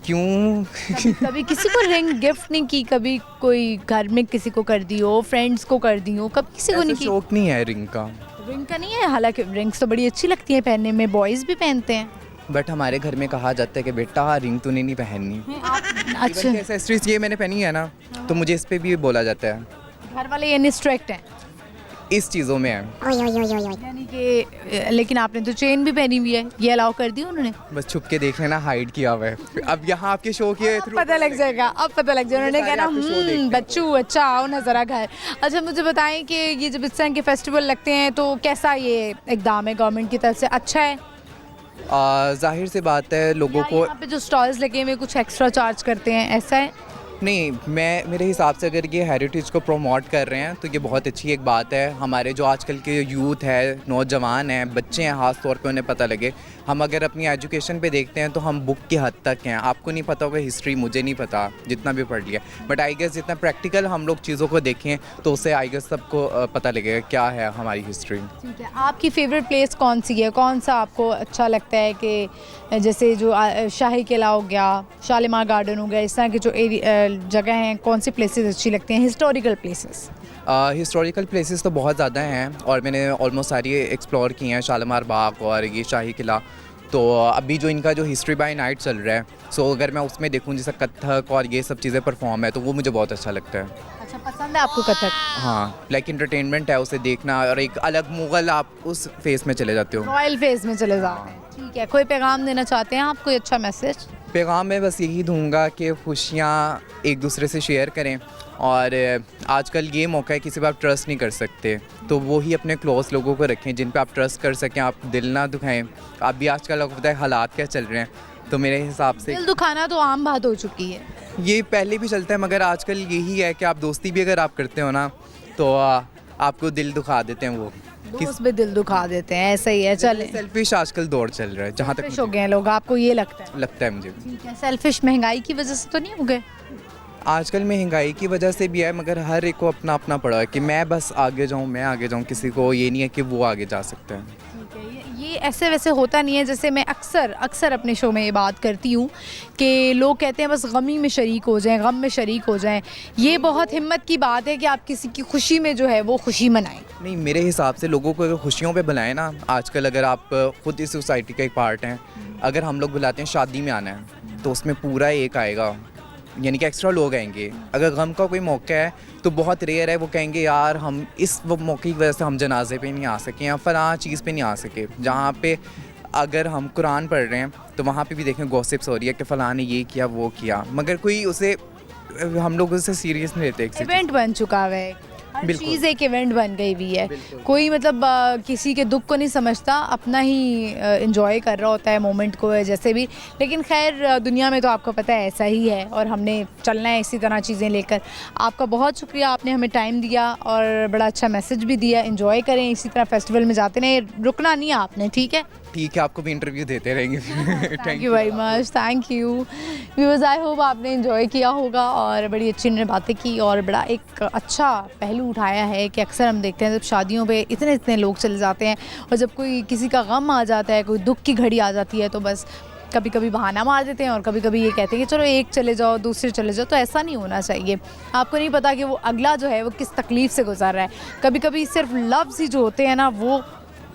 क्यों? कभी किसी को रिंग गिफ्ट नहीं की? कभी कोई घर में किसी को कर दी हो, फ्रेंड्स को कर दी हो, कभी किसी को नहीं की? शौक नहीं है रिंग का। रिंग का नहीं है, हालांकि रिंग्स तो बड़ी अच्छी लगती है पहनने में, बॉयज़ भी पहनते हैं। बट हमारे घर में कहा जाता है कि बेटा रिंग तूने नहीं पहननी। अच्छा, एक्सेसरीज ये मैंने पहनी है ना, तो मुझे इस पे भी बोला जाता है। घर वाले यानी स्ट्रिक्ट हैं इस चीज़ों में है, यानी कि। लेकिन आपने तो चेन भी पहनी हुई है, ये अलाउ कर दी उन्होंने? बस छुप के देख लेना, हाइड किया हुआ है। अब यहाँ आपके शो के थ्रू पता लग जाएगा, अब पता लग जाएगा। उन्होंने कहना बच्चू अच्छा आओ ना ज़रा घर। अच्छा, मुझे बताएं कि ये जब इस तरह के फेस्टिवल लगते हैं तो कैसा ये इकदाम है गवर्नमेंट की तरफ से? अच्छा है? जाहिर सी बात है लोगों को। यहाँ पे जो स्टॉल्स लगे हुए कुछ एक्स्ट्रा चार्ज करते हैं, ऐसा है? नहीं, मेरे हिसाब से अगर ये हेरिटेज को प्रमोट कर रहे हैं तो ये बहुत अच्छी एक बात है। हमारे जो आजकल के यूथ है, नौजवान हैं, बच्चे हैं, ख़ास तौर पे उन्हें पता लगे। हम अगर अपनी एजुकेशन पे देखते हैं तो हम बुक की हद तक हैं। आपको नहीं पता होगा हिस्ट्री, मुझे नहीं पता जितना भी पढ़ लिया, बट आई गेस जितना प्रैक्टिकल हम लोग चीज़ों को देखें तो उससे आई गेस सबको पता लगेगा क्या है हमारी हिस्ट्री। ठीक है, आपकी फेवरेट प्लेस कौन सी है? कौन सा आपको अच्छा लगता है कि जैसे जो शाही किला हो गया, शालीमार गार्डन हो गया, इस तरह के जो जगह हैं, कौन सी प्लेसेस अच्छी लगती हैं? Historical places? हिस्टोरिकल प्लेसेस तो बहुत ज़्यादा हैं और मैंने ऑलमोस्ट सारी एक्सप्लोर की हैं, शालीमार बाग और ये शाही किला। तो अभी जो इनका जो हिस्ट्री बाय नाइट चल रहा है, सो अगर मैं उसमें देखूं जैसे कथक और ये सब चीज़ें परफॉर्म है तो वो मुझे बहुत अच्छा लगता है। अच्छा, पसंद है आपको कथक? हाँ, लाइक एंटरटेनमेंट है उसे देखना, और एक अलग मुगल आप उस फेस में चले जाते हो, रॉयल फेस में चले जाते हैं। ठीक है, कोई पैगाम देना चाहते हैं आप, कोई अच्छा मैसेज? पैगाम मैं बस यही दूंगा कि खुशियाँ एक दूसरे से शेयर करें, और आजकल ये मौका है किसी पर आप ट्रस्ट नहीं कर सकते, तो वो ही अपने क्लोज लोगों को रखें जिन पे आप ट्रस्ट कर सकें, आप दिल ना दुखाएं। आप भी आजकल आपको पता है हालात क्या चल रहे हैं, तो मेरे हिसाब से दिल दुखाना तो आम बात हो चुकी है। ये पहले भी चलता है, मगर आजकल यही है कि आप दोस्ती भी अगर आप करते हो ना तो आपको दिल दुखा देते हैं, वो दोस्त भी दिल दुखा देते हैं, ऐसा ही है। चले, सेल्फिश आजकल दौर चल रहा है, जहाँ तक हो गए लोग, आपको ये लगता है मुझे। ठीक है, सेल्फिश महंगाई की वजह से तो नहीं हो गए? आजकल महंगाई की वजह से भी है, मगर हर एक को अपना अपना पड़ा है कि मैं बस आगे जाऊँ, मैं आगे जाऊँ, किसी को ये नहीं है कि वो आगे जा सकते हैं। ठीक है, ये ऐसे वैसे होता नहीं है। जैसे मैं अक्सर अपने शो में ये बात करती हूँ कि लोग कहते हैं बस गमी में शरीक हो जाएं, गम में शरीक हो जाएं। ये बहुत हिम्मत की बात है कि आप किसी की खुशी में जो है वो खुशी मनाएं। नहीं, मेरे हिसाब से लोगों को अगर खुशियों पे बुलाएं ना, आजकल अगर आप खुद इस सोसाइटी का एक पार्ट हैं, अगर हम लोग बुलाते हैं शादी में आना है तो उसमें पूरा एक आएगा, यानी कि एक्स्ट्रा लोग आएंगे। अगर गम का कोई मौका है तो बहुत रेयर है वो कहेंगे यार हम इस मौके की वजह से हम जनाजे पे नहीं आ सके या फलां चीज़ पे नहीं आ सके। जहाँ पे अगर हम कुरान पढ़ रहे हैं तो वहाँ पे भी देखें गॉसिप्स हो रही है कि फ़लाँ ने ये किया वो किया, मगर कोई उसे हम लोग उससे सीरियस नहीं लेते। इवेंट बन चुका है, हर चीज़ एक इवेंट बन गई हुई है। कोई मतलब किसी के दुख को नहीं समझता, अपना ही एंजॉय कर रहा होता है मोमेंट को, जैसे भी। लेकिन खैर दुनिया में तो आपको पता है ऐसा ही है और हमने चलना है इसी तरह चीज़ें लेकर। आपका बहुत शुक्रिया, आपने हमें टाइम दिया और बड़ा अच्छा मैसेज भी दिया। एंजॉय करें, इसी तरह फेस्टिवल में जाते रहें, रुकना नहीं है आपने। ठीक है, ठीक है, आपको भी इंटरव्यू देते रहेंगे। Thank you very much, thank you viewers. I hope आपने एंजॉय किया होगा और बड़ी अच्छी इन्होंने बातें की और बड़ा एक अच्छा पहलू उठाया है कि अक्सर हम देखते हैं जब शादियों पे इतने लोग चले जाते हैं और जब कोई किसी का गम आ जाता है, कोई दुख की घड़ी आ जाती है, तो बस कभी कभी बहाना मार देते हैं और कभी कभी ये कहते हैं कि चलो एक चले जाओ दूसरे चले जाओ। तो ऐसा नहीं होना चाहिए। आपको नहीं पता कि वो अगला जो है वो किस तकलीफ़ से गुजर रहा है। कभी कभी सिर्फ लफ्ज़ ही जो होते हैं ना वो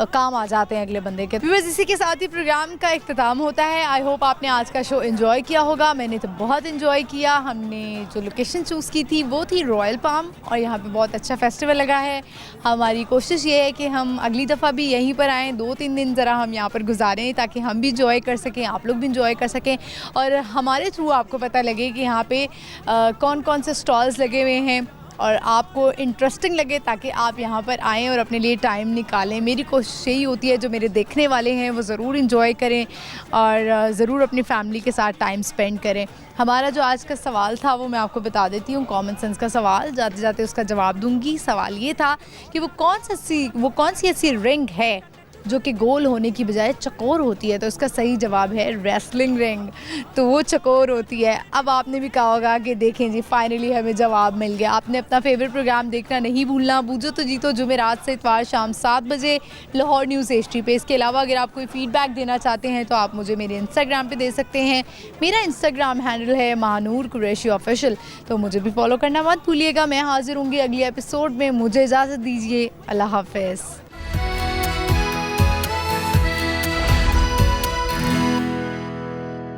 काम आ जाते हैं अगले बंदे के। बस इसी के साथ ही प्रोग्राम का इख्तिताम होता है। आई होप आपने आज का शो एंजॉय किया होगा। मैंने तो बहुत एंजॉय किया। हमने जो लोकेशन चूज़ की थी वो थी रॉयल पाम और यहाँ पे बहुत अच्छा फेस्टिवल लगा है। हमारी कोशिश ये है कि हम अगली दफ़ा भी यहीं पर आएँ, 2-3 दिन ज़रा हम यहाँ पर गुजारें ताकि हम भी इंजॉय कर सकें, आप लोग भी इंजॉय कर सकें और हमारे थ्रू आपको पता लगे कि यहाँ पर कौन कौन से स्टॉल्स लगे हुए हैं और आपको इंटरेस्टिंग लगे ताकि आप यहाँ पर आएँ और अपने लिए टाइम निकालें। मेरी कोशिश यही होती है जो मेरे देखने वाले हैं वो ज़रूर इंजॉय करें और ज़रूर अपनी फैमिली के साथ टाइम स्पेंड करें। हमारा जो आज का सवाल था वो मैं आपको बता देती हूँ, कॉमन सेंस का सवाल, जाते जाते उसका जवाब दूंगी। सवाल ये था कि वो कौन सी ऐसी रिंग है जो कि गोल होने की बजाय चकोर होती है। तो इसका सही जवाब है रेसलिंग रिंग, तो वो चकोर होती है। अब आपने भी कहा होगा कि देखें जी फाइनली हमें जवाब मिल गया। आपने अपना फेवरेट प्रोग्राम देखना नहीं भूलना, बूझो तो जीतो जुमेरात से इतवार शाम 7 बजे लाहौर न्यूज़ HD पे। इसके अलावा अगर आप कोई फीडबैक देना चाहते हैं तो आप मुझे मेरे इंस्टाग्राम पे दे सकते हैं। मेरा इंस्टाग्राम हैंडल है महानूर कुरैशी ऑफिशियल, तो मुझे भी फॉलो करना मत भूलिएगा। मैं हाजिर होंगी अगली एपिसोड में, मुझे इजाज़त दीजिए, अल्लाह हाफ़िज़।